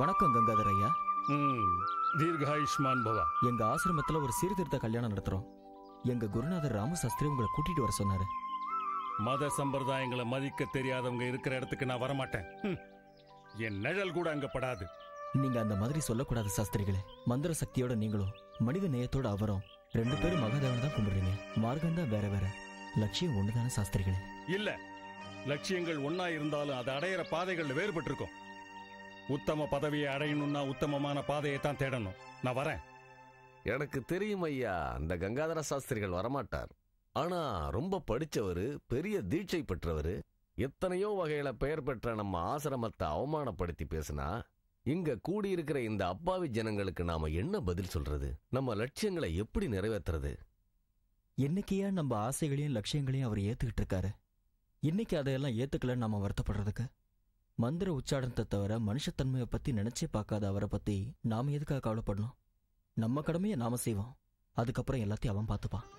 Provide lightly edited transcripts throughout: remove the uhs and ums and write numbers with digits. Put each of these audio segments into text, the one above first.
வணக்கம் கங்காதர் ஐயா. தீர்காயுஷ்மான் பவா. எங்க ஆசிரமத்துல ஒரு சீர்திருத்த கல்யாணம் நடத்துறோம். எங்க குருநாதர் ராமசாஸ்திரி உங்களை கூட்டிட்டு வர சொன்னாரு. மத சம்பிரதாயங்களை மதிக்க தெரியாதவங்க இருக்கிற இடத்துக்கு நான் வரமாட்டேன். என் நிழல் கூட அங்க படாது. நீங்க அந்த மாதிரி சொல்லக்கூடாது சாஸ்திரிகளே. மந்திர சக்தியோட நீங்களும் மனித நேயத்தோட அவரும் 2 பேரும் மகாதேவன் தான் கும்பிடுறீங்க. மார்க்கம் தான் வேற வேற, லட்சியம் ஒண்ணுதானே சாஸ்திரிகளே? இல்ல, லட்சியங்கள் ஒன்னா இருந்தாலும் அதை அடையிற பாதைகள் வேறுபட்டு இருக்கும். உத்தம பதவியை அடையணும்னா உத்தமமான பாதையை தான் தேடணும். நான் வரேன். எனக்கு தெரியும் ஐயா, அந்த கங்காதர சாஸ்திரிகள் வரமாட்டார். ஆனா ரொம்ப படிச்சவரு, பெரிய தீட்சை பெற்றவரு, எத்தனையோ வகையில பெயர் பெற்ற நம்ம ஆசிரமத்தை அவமானப்படுத்தி பேசினா இங்க கூடியிருக்கிற இந்த அப்பாவி ஜனங்களுக்கு நாம என்ன பதில் சொல்றது? நம்ம லட்சியங்களை எப்படி நிறைவேற்றுறது? என்னைக்கையா நம்ம ஆசைகளையும் லட்சியங்களையும் அவர் ஏத்துக்கிட்டு இருக்காரு. இன்னைக்கு அதையெல்லாம் ஏத்துக்கலன்னு நாம வருத்தப்படுறதுக்கு? மந்திர உச்சாரணத்தை தவிர மனுஷத்தன்மையை பத்தி நினைச்சே பார்க்காத அவரை பத்தி நாம எதுக்காக கவலைப்படணும்? நம்ம கடமையை நாம செய்வோம், அதுக்கப்புறம் எல்லாத்தையும் அவன் பார்த்துப்பான்.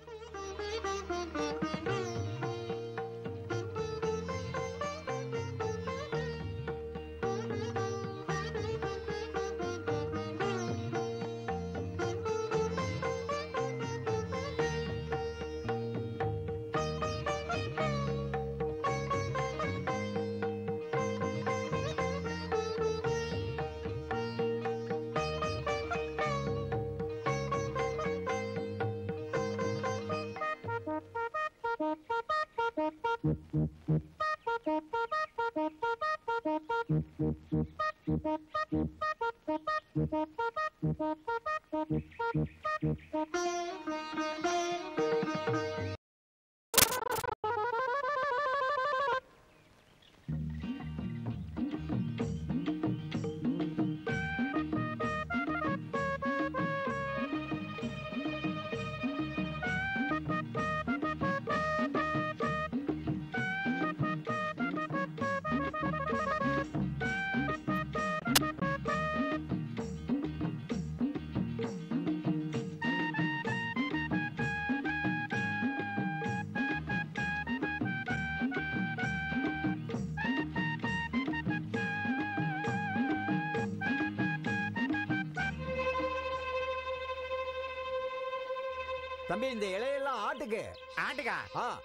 தம்பி, இந்த இலையெல்லாம் ஆட்டுக்கு. ஆட்டுக்கா?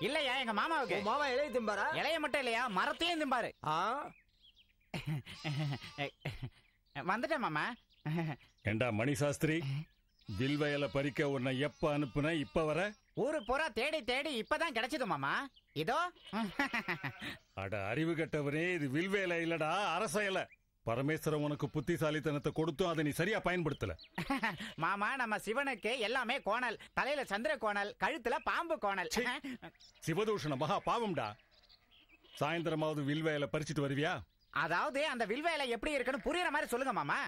இல்லையா, எங்க மாமாவுக்கு. மாமா இலைய திம்பாரா? இலைய மட்டும் இல்லையா, மரத்தையும் திம்பாரு. வந்துட்டேன் மாமா. ஏண்டா மணி சாஸ்திரி, வில்வயலை பறிக்க உன்னை எப்ப அனுப்புன? இப்ப வர? ஊரு பூரா தேடி தேடி இப்பதான் கிடைச்சது மாமா. இதோ. அட அறிவு கட்டவரே, இது வில்வேலை இல்லடா, அரச இலை. பரமேஸ்வரன் உனக்கு புத்திசாலித்தனத்தை கொடுத்தும் அதை நீ சரியா பயன்படுத்தல. மாமா, நம்ம சிவனுக்கு எல்லாமே கோணல். தலையில சந்திர கோணல், கழுத்துல பாம்பு கோணல். சிவதூஷண மகா பாவம்டா. சாயந்தரமாவது வில்வேலை பறிச்சுட்டு வருவியா? அதாவது அந்த வில்வேலை எப்படி இருக்குன்னு புரியுற மாதிரி சொல்லுங்க மாமா.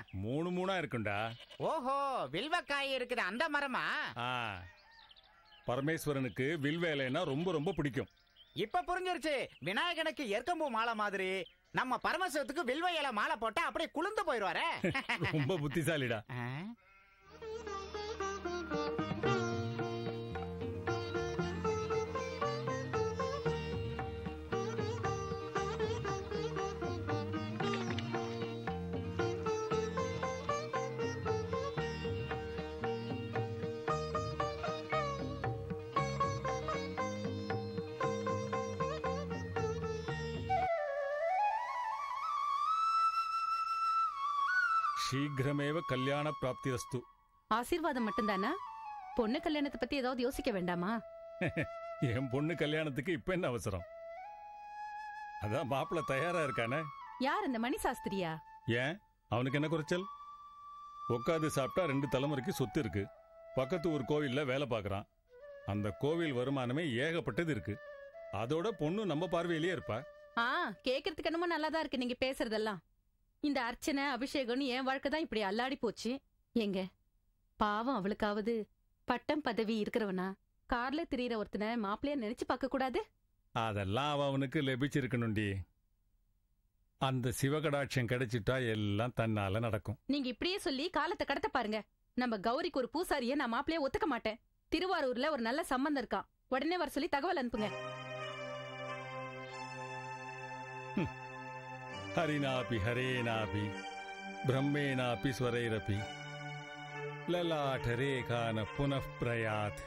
மூணா இருக்குண்டா. ஓஹோ, வில்வக்காய் இருக்குது அந்த மரமா? பரமேஸ்வரனுக்கு வில்வேலைன்னா ரொம்ப ரொம்ப பிடிக்கும். இப்ப புரிஞ்சிருச்சு. விநாயகனுக்கு எருக்கம்பூ மாலை மாதிரி நம்ம பரமசிவத்துக்கு வில்வ இலை மாலை போட்டா அப்படியே குளிர்ந்து போயிடுவாரே. ரொம்ப புத்திசாலிடா. சீக்கிரமேவ கல்யாண பிராப்தியஸ்து. ஆசீர்வாதம் மட்டும்தானா? பொண்ணு கல்யாணத்தை பத்தி ஏதாவது யோசிக்க வேண்டாமா? என் பொண்ணு கல்யாணத்துக்கு இப்ப என்ன அவசரம்? அதான் மாப்பிள்ள தயாரா இருக்கானே. யார் அந்த மணி சாஸ்திரியா? ஏன், அவனுக்கு என்ன குறைச்சல்? உட்காந்து சாப்பிட்டா 2 தலைமுறைக்கு சொத்து இருக்கு. பக்கத்து ஒரு கோவில்ல வேலை பார்க்கறான். அந்த கோவில் வருமானமே ஏகப்பட்டது இருக்கு. அதோட பொண்ணு நம்ம பார்வையிலேயே இருப்பா. கேக்குறதுக்கு என்னமோ நல்லாதான் இருக்கு நீங்க பேசுறதெல்லாம். இந்த அர்ச்சனை அபிஷேகம்னு என் வாழ்க்கை தான் இப்படி அல்லாடி போச்சு. எங்க பாவம், அவளுக்காவது பட்டம் பதவி இருக்கிறவனா கார்ல திரியிற ஒருத்தனை மாப்பிள்ளைய நினைச்சு பார்க்க கூடாது? அதெல்லாம் அவனுக்கு லபிச்சிருக்கணும்டி. அந்த சிவகடாட்சம் கிடைச்சிட்டா எல்லாம் தன்னால நடக்கும். நீங்க இப்படியே சொல்லி காலத்தை கடத்த பாருங்க. நம்ம கௌரிக்கு ஒரு பூசாரிய நான் மாப்பிள்ளைய ஒத்துக்க மாட்டேன். திருவாரூர்ல ஒரு நல்ல சம்பந்தம் இருக்கான், உடனே வர சொல்லி தகவல் அனுப்புங்க. ஹரினாபி ஹரேனாபி பிரம்மேனாபி ஸ்வரைரபி லலாடரேகான புனఃப்ரயாத்.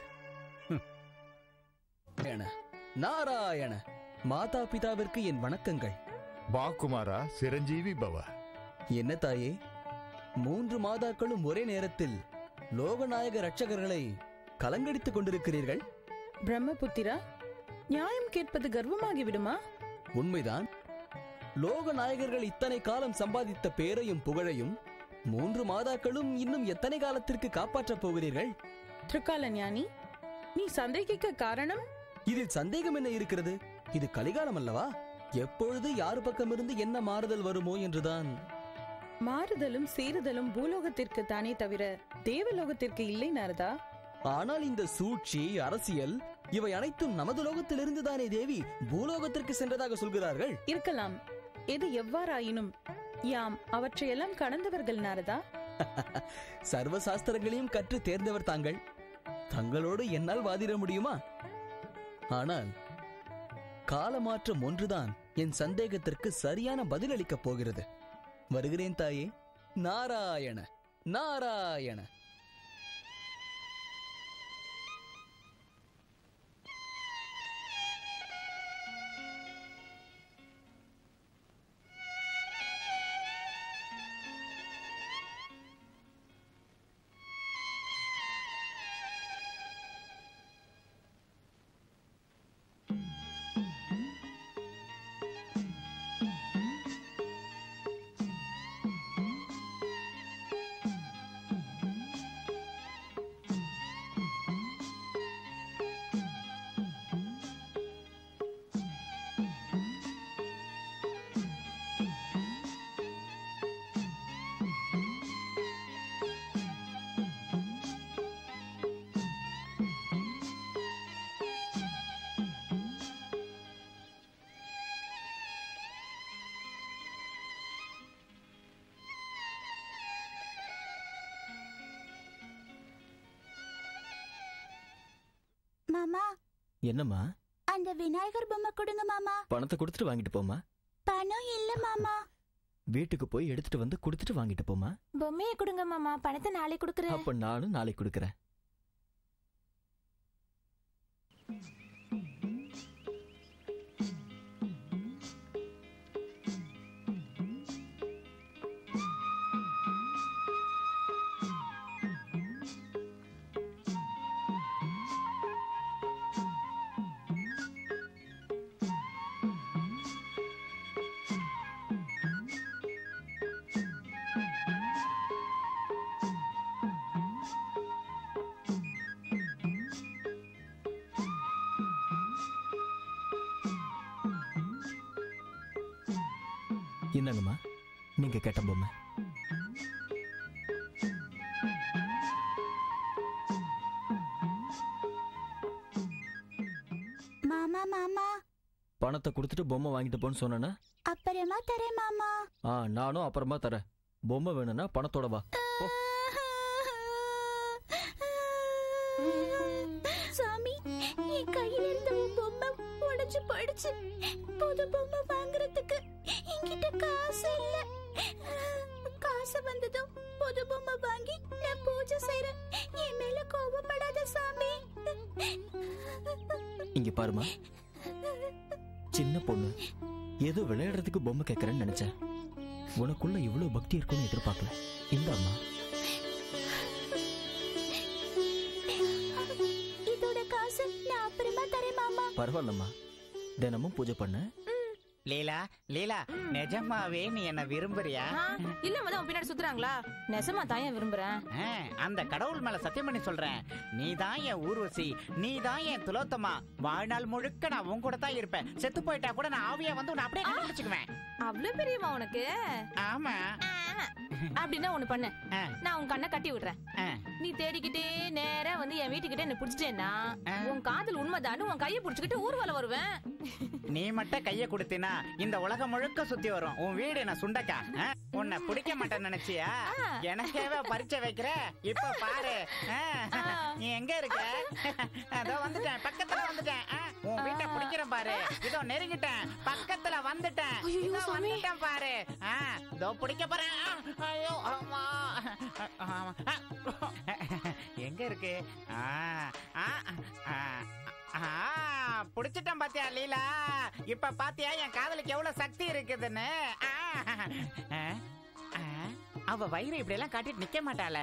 நாராயண. மாதா பிதாவிற்கு என் வணக்கங்கள். பாக்குமாரா, சிரஞ்சீவி பவ. என்ன தாயே, 3 மாதாக்களும் ஒரே நேரத்தில் லோகநாயக ரட்சகர்களை கலங்கடித்துக் கொண்டிருக்கிறீர்கள். பிரம்மபுத்திரா, நியாயம் கேட்பது கர்வமாகி விடுமா? உண்மைதான். லோகநாயகர்கள் இத்தனை காலம் சம்பாதித்த பேரையும் புகழையும் 3 மாதாக்களும் இன்னும் எத்தனை காலத்திற்கு காப்பாற்றப் போகிறீர்கள்? திருக்கால ஞானி, நீ சந்தேகிக்க காரணம்? இதில் சந்தேகம் என்ன இருக்கிறது? இது கலிகாலம் அல்லவா? எப்பொழுது யார் பக்கமிருந்து என்ன மாறுதல் வருமோ என்றுதான். மாறுதலும் சீறுதலும் பூலோகத்திற்கு தானே தவிர தேவலோகத்திற்கு இல்லை நாரதா. ஆனால் இந்த சூழ்ச்சி, அரசியல் இவை அனைத்தும் நமது லோகத்திலிருந்து தானே தேவி பூலோகத்திற்கு சென்றதாக சொல்கிறார்கள். இருக்கலாம். எது எவ்வாறாயினும் யாம் அவற்றையெல்லாம் கடந்தவர்கள் நாரதா. சர்வ சாஸ்திரங்களையும் கற்று தேர்ந்தவர் தாங்கள். தங்களோடு என்னால் வாதிட முடியுமா? ஆனால் காலமாற்றம் ஒன்றுதான் என் சந்தேகத்திற்கு சரியான பதிலளிக்கப் போகிறது. வருகிறேன் தாயே. நாராயண நாராயண. மாமா. என்னம்மா? அந்த விநாயகர் பொம்மை கொடுங்க மாமா. பணத்தை கொடுத்துட்டு வாங்கிட்டு போமா. பணம் இல்ல மாமா. வீட்டுக்கு போய் எடுத்துட்டு வந்து கொடுத்துட்டு வாங்கிட்டு போமா. பொம்மையை கொடுங்க மாமா, பணத்தை நாளை கொடுக்கறேன். அப்ப நானும் நாளைக்கு கொடுக்கறேன். என்னங்கம்மா நீங்க கேட்ட பொம்மை? மாமா மாமா. பணத்தை கொடுத்துட்டு பொம்மை வாங்கிட்டு போன்னு சொன்னா அப்புறமா தரேன் மாமா. நானும் அப்புறமா தரேன். பொம்மை வேணும்னா பணத்தோட வா. சாமி, என் கையில இருந்த பொம்மை உடைஞ்சு போயிடுச்சு. புது பொம்மை வாங்குறதுக்கு என்கிட்ட காசு இல்ல. காசு வந்ததும் புது பொம்மை வாங்கி நான் பூஜை செய்றேன். என் மேல கோபப்படாத சாமி. இங்க பாருமா, சின்ன பொண்ணு ஏதோ விளையாடுறதுக்கு பொம்மை கேட்கறேன்னு நினைச்சேன். உனக்குள்ள இவ்வளவு பக்தி இருக்குன்னு எதிர்பார்க்கல. இந்த அம்மா இதோட காசு நான் அப்புறமா தரேன் மாமா. பரவாயில்லம்மா, தினமும் பூஜை பண்ண. லீலா லீலா, நிஜமாவே நீ என்ன விரும்புறியா? இல்ல மதம் பின்னாடி சுத்துறாங்களா? நெசமா தான் விரும்புறேன். அந்த கடவுள் மேல சத்தியம் பண்ணி சொல்றேன், நீ தான் என் ஊர்வசி, நீ தான் என் துலோத்தமா. வாழ்நாள் முழுக்க நான் உன் கூட தான் இருப்பேன். செத்து போயிட்டா கூட நான் ஆவியா வந்து உன்னை அப்படியே கண்டுபிடிச்சுக்குவேன். அவ்வளவு பெரியமா உனக்கு? ஆமா. அப்படின்னா ஒண்ணு பண்ணு, நான் உன் கண்ணை கட்டி விடுறேன். நீ தேடிக்கிட்டே நேரா வந்து என் வீட்டுக்கிட்ட என்ன புடிச்சிட்டேன்னா உன் காதல் உண்மைதான்னு உன் கையை புடிச்சுக்கிட்டு ஊர்வலம் வருவேன். நீ மட்டும் கைய கொடுத்தினா இந்த உலகம் முழுக்க சுத்தி வரும். உன் வீடு என்ன சுண்டக்கா? உன்னை பிடிக்க மாட்டேன்னு நினைச்சியா? எனக்கேவே பரிச்சை வைக்கிற. இப்ப பாரு நீ எங்க இருக்க. அதோ வந்துட்டேன், பக்கத்துல வந்துட்டேன். உன் வீட்டை பிடிக்கிறேன் பாரு. இதோ நெருங்கிட்டேன், பக்கத்துல வந்துட்டேன். இதோ வந்துட்டேன் பாரு. இதோ பிடிக்க போறேன். ஐயோ அம்மா, எங்க இருக்கு? புடிச்சிட்டேன் பாத்தியா லீலா? இப்ப பாத்தியா என் காதலுக்கு எவ்வளவு சக்தி இருக்குதுன்னு? அவ வயிறு இப்படி எல்லாம் காட்டிட்டு நிக்க மாட்டாள.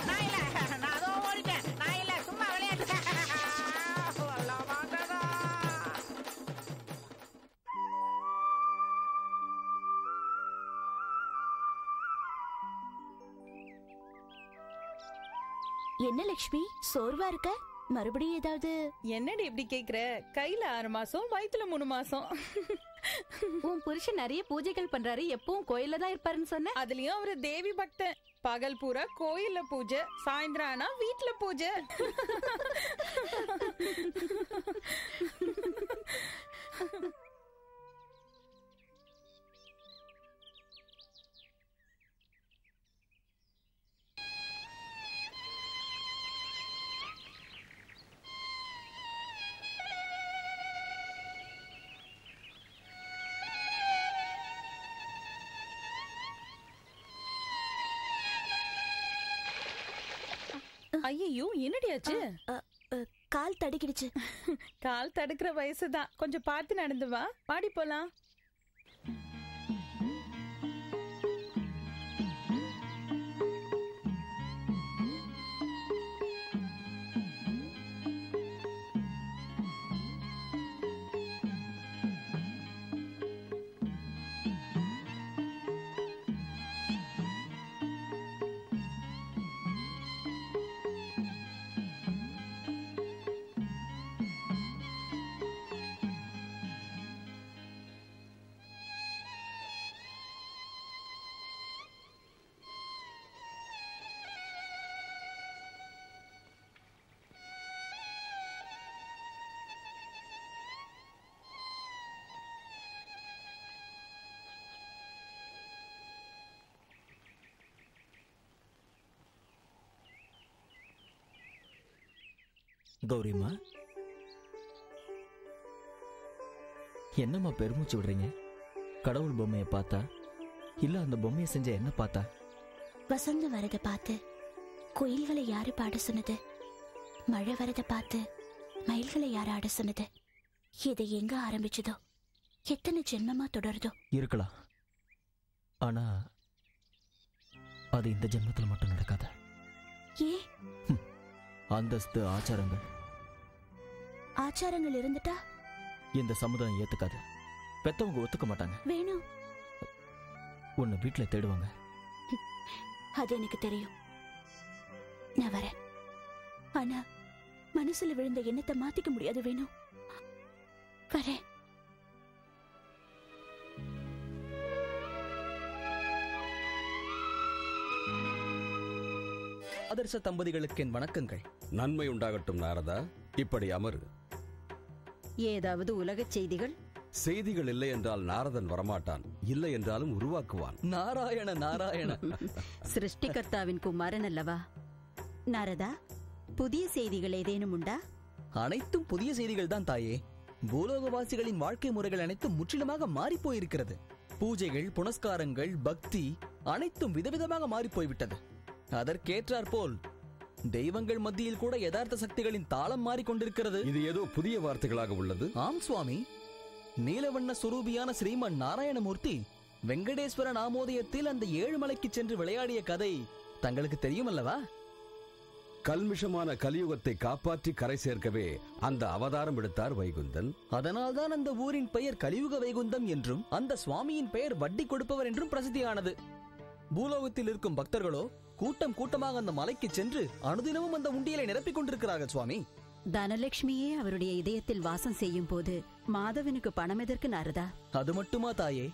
நான் அதோ ஓடிட்டேன். நான் இல்ல, சும்மா விளையாட்டு. என்ன லட்சுமி, சோர்வா இருக்க? மறுபடியும் ஏதாவது? என்னடி இப்படி கேக்குற? கையில 6 மாசம், வயித்துல 3 மாசம். உன் புருஷன் நிறைய பூஜைகள் பண்றாரு, எப்பவும் கோயில்ல தான் இருப்பாருன்னு சொன்ன. அதுலயும் அவரு தேவி பக்தன். பகல் பூரா கோயில்ல பூஜை, சாயந்தரம் ஆனா வீட்டுல பூஜை. ஐயோ, என்னடியாச்சு? கால் தடுக்கிடுச்சு. கால் தடுக்கிற வயசுதான், கொஞ்சம் பார்த்து நடந்து வா. பாடி போலாம். கௌரிம்மா, என்னம்மா பெருமூச்சு விடுறீங்க? கடவுள் பொம்மையை பார்த்தா இல்ல அந்த பொம்மையை செஞ்ச என்ன பார்த்தா? வசந்தம் வரத பார்த்து குயில்களை யாரு பாட சொன்னது? மழை வரத பார்த்து மயில்களை யாரு ஆட சொன்னது? இது எங்க ஆரம்பிச்சதோ, எத்தனை ஜென்மமா தொடருதோ? இருக்கலாம், ஆனா அது இந்த ஜென்மத்தில் மட்டும் நடக்காத. ஏன்? அந்தஸ்து, ஆச்சாரங்கள் இருந்துட்டா இந்த சமுதாயம் ஏத்துக்காது. பெத்தவங்க ஒத்துக்க மாட்டாங்க. வேணும், உன்னை வீட்டுல தேடுவாங்க. அது எனக்கு தெரியும். நான் வரேன். ஆனா மனசுல விழுந்த எண்ணத்தை மாத்திக்க முடியாது. வேணும், வரேன். ஆதர்ச தம்பதிகளுக்கு என் வணக்கங்கள். நன்மை உண்டாகட்டும் நாரதா. இப்படி அமரு. ஏதாவது உலக செய்திகள்? செய்திகள் இல்லை என்றால் நாரதன் வரமாட்டான், இல்லை என்றாலும் உருவாக்குவான். நாராயண நாராயண. சிருஷ்டிகர்த்தாவின் குமாரன் அல்லவா? நாரதா, புதிய செய்திகள் ஏதேனும் உண்டா? அனைத்தும் புதிய செய்திகள் தான் தாயே. பூலோகவாசிகளின் வாழ்க்கை முறைகள் அனைத்தும் முற்றிலுமாக மாறி போயிருக்கிறது. பூஜைகள், புனஸ்காரங்கள், பக்தி அனைத்தும் விதவிதமாக மாறி போய்விட்டது. அதற்கேற்றாற்போல் தெய்வங்கள் மத்தியில் கூட யதார்த்த சக்திகளின் தாளம் மாறிக்கொண்டிருக்கிறது. இது ஏதோ புதிய வார்த்தைகளாக உள்ளது. ஆம் சுவாமி. நீலவண்ண சுரூபியான ஸ்ரீமன் நாராயணமூர்த்தி வெங்கடேஸ்வர நாமோதயத்தில் அந்த 7 மலைக்கு சென்று விளையாடிய கதை தங்களுக்கு தெரியும் அல்லவா? கல்மிஷமான கலியுகத்தை காப்பாற்றி கரை சேர்க்கவே அந்த அவதாரம் எடுத்தார் வைகுந்தன். அதனால்தான் அந்த ஊரின் பெயர் கலியுக வைகுந்தம் என்றும் அந்த சுவாமியின் பெயர் வட்டி கொடுப்பவர் என்றும் பிரசித்தியானது. பூலோகத்தில் இருக்கும் பக்தர்களோ கூட்டம் கூட்டமாக அந்த மலைக்கு சென்று அனுதினமும் அந்த உண்டியலை நிரப்பிக் கொண்டிருக்கிறார்கள் சுவாமி. தனலட்சுமியே அவருடைய இதயத்தில் வாசம் செய்யும் போது மாதவனுக்கு பணம் எதற்கு நாரதா? அது மட்டுமா தாயே,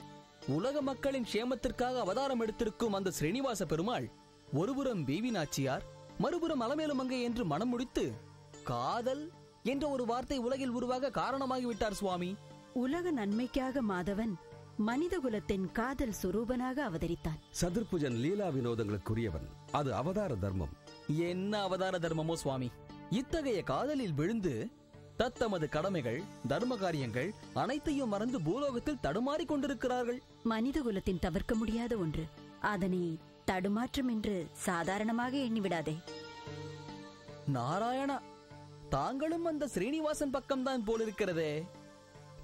உலக மக்களின் க்ஷேமத்திற்காக அவதாரம் எடுத்திருக்கும் அந்த ஸ்ரீனிவாச பெருமாள் ஒருபுறம் பேவி நாச்சியார், மறுபுறம் அலமேலுமங்கை என்று மனம் முடித்து காதல் என்ற ஒரு வார்த்தை உலகில் உருவாக காரணமாகிவிட்டார் சுவாமி. உலக நன்மைக்காக மாதவன் மனித குலத்தின் காதல் சுரூபனாக அவதரித்தான். சதுர்புஜன் லீலா வினோதங்களுக்குரியவன். அது அவதார தர்மம். என்ன அவதார தர்மமோ சுவாமி! இத்தகைய காதலில் விழுந்து தத்தமது கடமைகள், தர்ம காரியங்கள் அனைத்தையும் மறந்து பூலோகத்தில் தடுமாறிக் கொண்டிருக்கிறார்கள். மனித குலத்தின் தவிர்க்க முடியாத ஒன்று. அதனை தடுமாற்றம் என்று சாதாரணமாக எண்ணிவிடாதே. நாராயணா, தாங்களும் அந்த ஸ்ரீனிவாசன் பக்கம்தான் போலிருக்கிறதே.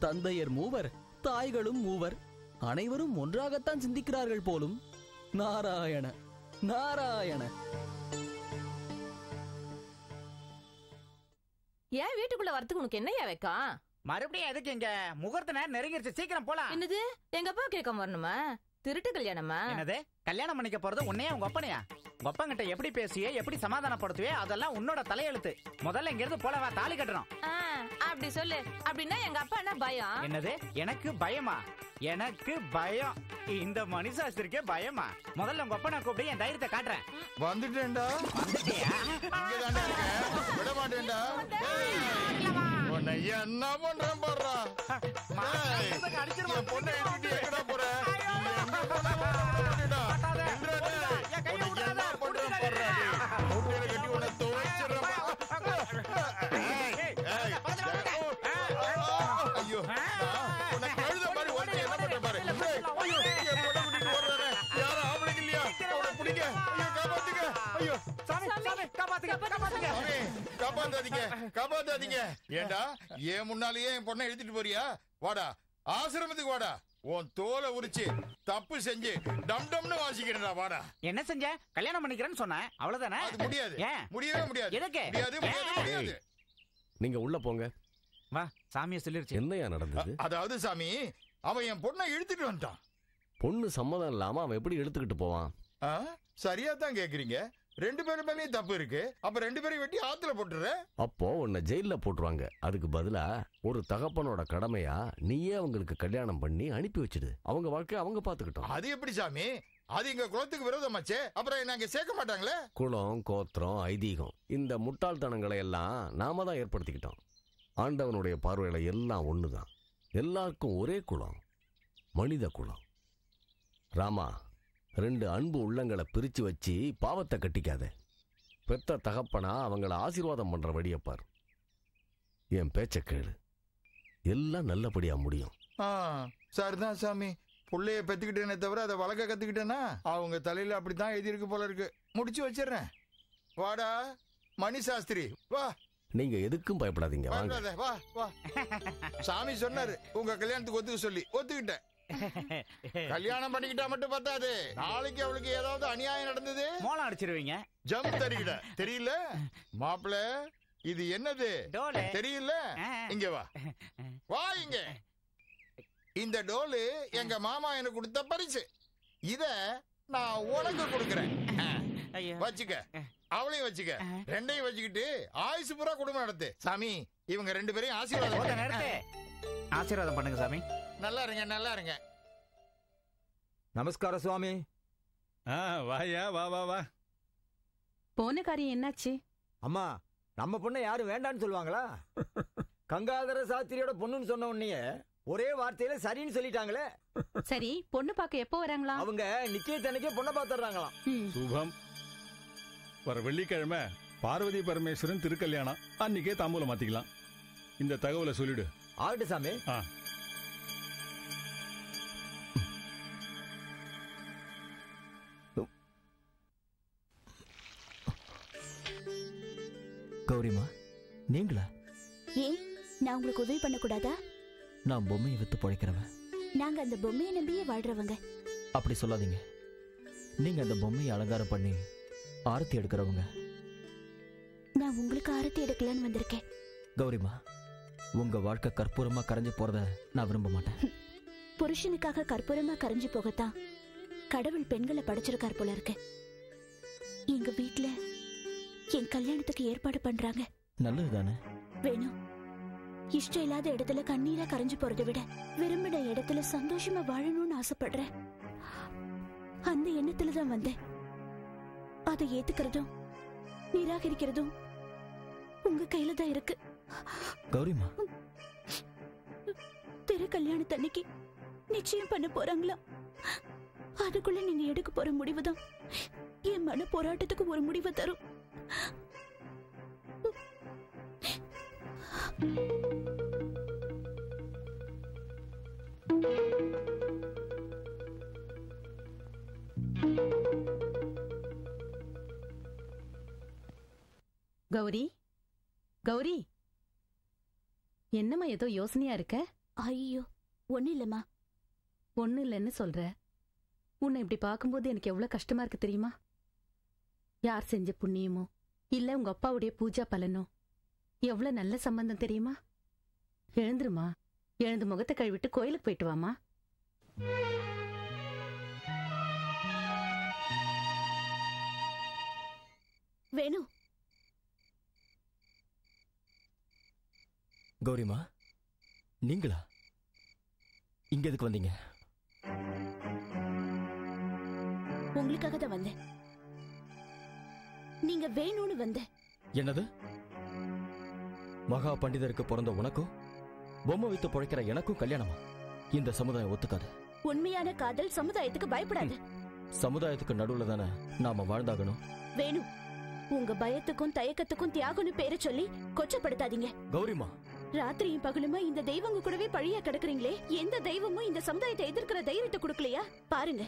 தந்தையர் மூவர், தாய்களும் மூவர், அனைவரும் ஒன்றாகத்தான் சிந்திக்கிறார்கள் போலும். நாராயண நாராயண. ஏன் வீட்டுக்குள்ள வரதுக்கு உனக்கு என்னையா வைக்கா? மறுபடியும் எதுக்கு? இங்க முகூர்த்த நேரம் நெருங்கிருச்சு, சீக்கிரம் போலாம். என்னது, எங்க அப்பா கேட்காம வரணுமா? திருட்டு கல்யாணமா? என்னது, கல்யாணம் பண்ணிக்க போறது உன்னையா உங்க அப்பனையா? உங்க அப்பங்கிட்ட எப்படி பேசியே, எப்படி சமாதானப்படுத்துவே, அதெல்லாம் உன்னோட தலையெழுத்து. முதல்ல இங்க இருந்து போலவா, தாலி கட்டணும். அப்படி சொல்லு. அப்படின்னா எங்க அப்பா என்ன பயம்? என்னது, எனக்கு பயமா? எனக்கு பயம். இந்த மணிசாஸ்திரிக்கே பயமா? முதல்ல உங்க அப்பனை கூப்பிட்டு என் தைரியத்தை காட்டுறேன். வந்துட்டேன்டா. வந்துட்டியா? இங்கதான்டா இருக்கேன். விட மாட்டேன்டா. உன்னை என்ன பண்றேன் பாருடா. என் பொண்ணை எடுத்துட்டு எங்கடா போற? எங்க போனா போறடா. உனக்கு என்ன பண்றேன் பாருடா. மூட்டையில கட்டி உன்னை துவைச்சிடுறேன். ஐயோ, உன்னை கழுத மாதிரி ஓட்டி என்ன பண்ற பாரு. என் பொண்ணை கூட்டிட்டு ஓடுறானே. யாரும் ஆம்பளைக்கு இல்லையா? அவனை பிடிக்க. ஐயோ, காப்பாத்துங்க. ஐயோ, காப்பாத்தாதீங்க. ஏண்டா ஏன் முன்னாலேயே என் பொண்ணை எடுத்துட்டு போறியா? வாடா, ஆசிரமத்துக்கு வாடா. உன் தோலை உரிச்சு தப்பு செஞ்சு டம் டம்னு வாசிக்கிறா. வாடா. என்ன செஞ்ச? கல்யாணம் பண்ணிக்கிறேன்னு சொன்னேன், அவ்வளவுதானே? அது முடியாது. முடியவே முடியாது. எதுக்கு? முடியாது. நீங்க உள்ள போங்க. வா, சாமியை சொல்லிருச்சு. என்னையா நடந்தது? அதாவது சாமி, அவன் என் பொண்ணை இழுத்துட்டு வந்துட்டான். பொண்ணு சம்மதம் இல்லாம அவன் எப்படி எடுத்துக்கிட்டு போவான்? சரியா தான் கேக்குறீங்க. 2 பேரும் மேலேயும் தப்பு இருக்கு. அப்ப 2 பேரையும் வெட்டி ஆத்துல போட்டுற. அப்போ உன்னை ஜெயில போட்டுருவாங்க. அதுக்கு பதிலா ஒரு தகப்பனோட கடமையா நீயே அவங்களுக்கு கல்யாணம் பண்ணி அனுப்பி வச்சிடு. அவங்க வாழ்க்கை அவங்க பாத்துக்கிட்டோம். அது எப்படி சாமி? அது எங்க குலத்துக்கு விரோதமாச்சே. அப்புறம் என்ன அங்க சேர்க்க மாட்டாங்களே? குலம், கோத்திரம், ஐதீகம், இந்த முட்டாள்தனங்களை எல்லாம் நாம தான் ஏற்படுத்திக்கிட்டோம். ஆண்டவனுடைய பார்வையில எல்லாம் ஒண்ணுதான். எல்லாருக்கும் ஒரே குலம், மனித குலம். ராமா, 2 அன்பு உள்ளங்களை பிரிச்சு வச்சு பாவத்தை கட்டிக்காத. பெத்த தகப்பனா அவங்கள ஆசீர்வாதம் பண்ற வழியப்பார். என் பேச்ச கேளு, எல்லாம் நல்லபடியா முடியும். சரிதான் சாமி. புள்ளைய பெத்துக்கிட்டேனே தவிர அதை வளர்க்க கத்துக்கிட்டேன்னா அவங்க தலையில அப்படித்தான் எழுதியிருக்கு போல இருக்கு. முடிச்சு வச்சிடறேன். வாடா மணி சாஸ்திரி, வா. நீங்க எதுக்கும் பயப்படாதீங்க. வாங்க. வா வா. சாமி சொன்னாரு உங்க கல்யாணத்துக்கு ஒத்துக்க சொல்லி. ஒத்துக்கிட்டேன். கல்யாணம் பண்ணிக்கிட்டா மட்டும் பத்தாது. நாளைக்கு அவளுக்கு ஏதாவது அநியாயம் நடந்தது மோளம் அடிச்சிருவீங்க. ஜம்ப் தருகிட. தெரியல மாப்பிள்ள, இது என்னது தெரியல? இங்க வா. வா இங்க. இந்த டோலு எங்க மாமா எனக்கு கொடுத்த பரிசு. இத நான் உனக்கு கொடுக்கறேன். வச்சுக்க. அவளையும் வச்சுக்க. 2ஐயும் வச்சுக்கிட்டு ஆயுசு பூரா குடும்பம் நடத்து. சாமி, இவங்க 2 பேரையும் ஆசீர்வாதம் பண்ணுங்க சாமி. நல்லா இருங்க, நல்லா இருங்க. நமஸ்காரம் சுவாமி. வாயா, வா வா வா. போன காரியம் என்னாச்சு? அம்மா, நம்ம பொண்ணை யாரும் வேண்டான்னு சொல்லுவாங்களா? கங்காதர சாஸ்திரியோட பொண்ணுன்னு சொன்ன உடனே ஒரே வார்த்தையில சரின்னு சொல்லிட்டாங்களே. சரி, பொண்ணு பார்க்க எப்போ வராங்களா? அவங்க நிச்சயத்தன்னைக்கே பொண்ணை பார்த்துறாங்களாம். சுபம். வர வெள்ளிக்கிழமை பார்வதி பரமேஸ்வரன் திருக்கல்யாணம். அன்னைக்கே தாம்பூலம் மாத்திக்கலாம். இந்த தகவலை சொல்லிடு. ஆகட்டு சாமி. கௌரிமா, நீங்களா? ஏன், நான் உங்களுக்கு உதவி பண்ணக்கூடாதா? நான் பொம்மையை வித்து பழைக்கிறவன். நாங்க அந்த பொம்மையை நம்பியே வாழ்றவங்க. அப்படி சொல்லாதீங்க. நீங்க அந்த பொம்மையை அலங்காரம் பண்ணி ஆரத்தி எடுக்கிறவங்க. நான் உங்களுக்கு ஆரத்தி எடுக்கலான்னு வந்திருக்கேன். கௌரிமா, உங்க வாழ்க்கை கற்பூரமா கரைஞ்சு போறத நான் விரும்ப மாட்டேன். புருஷனுக்காக கற்பூரமா கரைஞ்சு போகத்தான் கடவுள் பெண்களை படைச்சிருக்கார் போல இருக்கு. எங்க வீட்டுல என் கல்யாணத்துக்கு ஏற்பாடு பண்றாங்க. நல்லதுதானே? வேணும். இஷ்டம் இல்லாத இடத்துல கண்ணீரா கரைஞ்சு போறதை விட விரும்பின இடத்துல சந்தோஷமா வாழணும்னு ஆசைப்படுறேன். அந்த எண்ணத்துலதான் வந்தேன். அதை ஏத்துக்கிறதும் நிராகரிக்கிறதும் உங்க கையில தான் இருக்கு. கௌரிமா, திரு கல்யாணத்தன்னைக்கு நிச்சயம் பண்ண போறாங்களா? அதுக்குள்ள நீங்க எடுக்க போற முடிவுதான் என் மன போராட்டத்துக்கு ஒரு முடிவை தரும். கௌரி, கௌரி, என்னம்மா ஏதோ யோசனையா இருக்க? ஐயோ, ஒண்ணு இல்லம்மா. ஒண்ணு இல்லைன்னு சொல்ற. உன்னை இப்படி பார்க்கும்போது எனக்கு எவ்வளவு கஷ்டமா இருக்கு தெரியுமா? யார் செஞ்ச புண்ணியமோ இல்ல உங்க அப்பாவுடைய பூஜா பலனோ, எவ்வளவு நல்ல சம்பந்தம் தெரியுமா? எழுந்துருமா, எழுந்து முகத்தை கழுவிட்டு கோயிலுக்கு போயிட்டு வாமா. வேணும். கௌரிமா, நீங்களா? இங்க எதுக்கு வந்தீங்க? உங்களுக்காக தான் வந்தேன். நீங்க வேணும்னு வந்த. என்னது? மகா பண்டிதருக்கு பிறந்த உனக்கும் பொம்மை வித்து பொழைக்கிற எனக்கும் கல்யாணமா? இந்த சமுதாயம் ஒத்துக்காது. உண்மையான காதல் சமுதாயத்துக்கு பயப்படாது. சமுதாயத்துக்கு நடுவுல தானே நாம வாழ்ந்தாகணும். வேணும், உங்க பயத்துக்கும் தயக்கத்துக்கும் தியாகம்னு பேரை சொல்லி கொச்சப்படுத்தாதீங்க. கௌரிமா, ராத்திரியும் பகலுமா இந்த தெய்வங்க கூடவே பழியா கிடக்குறீங்களே. எந்த தெய்வமும் இந்த சமுதாயத்தை எதிர்க்கிற தைரியத்தை கொடுக்கலையா? பாருங்க,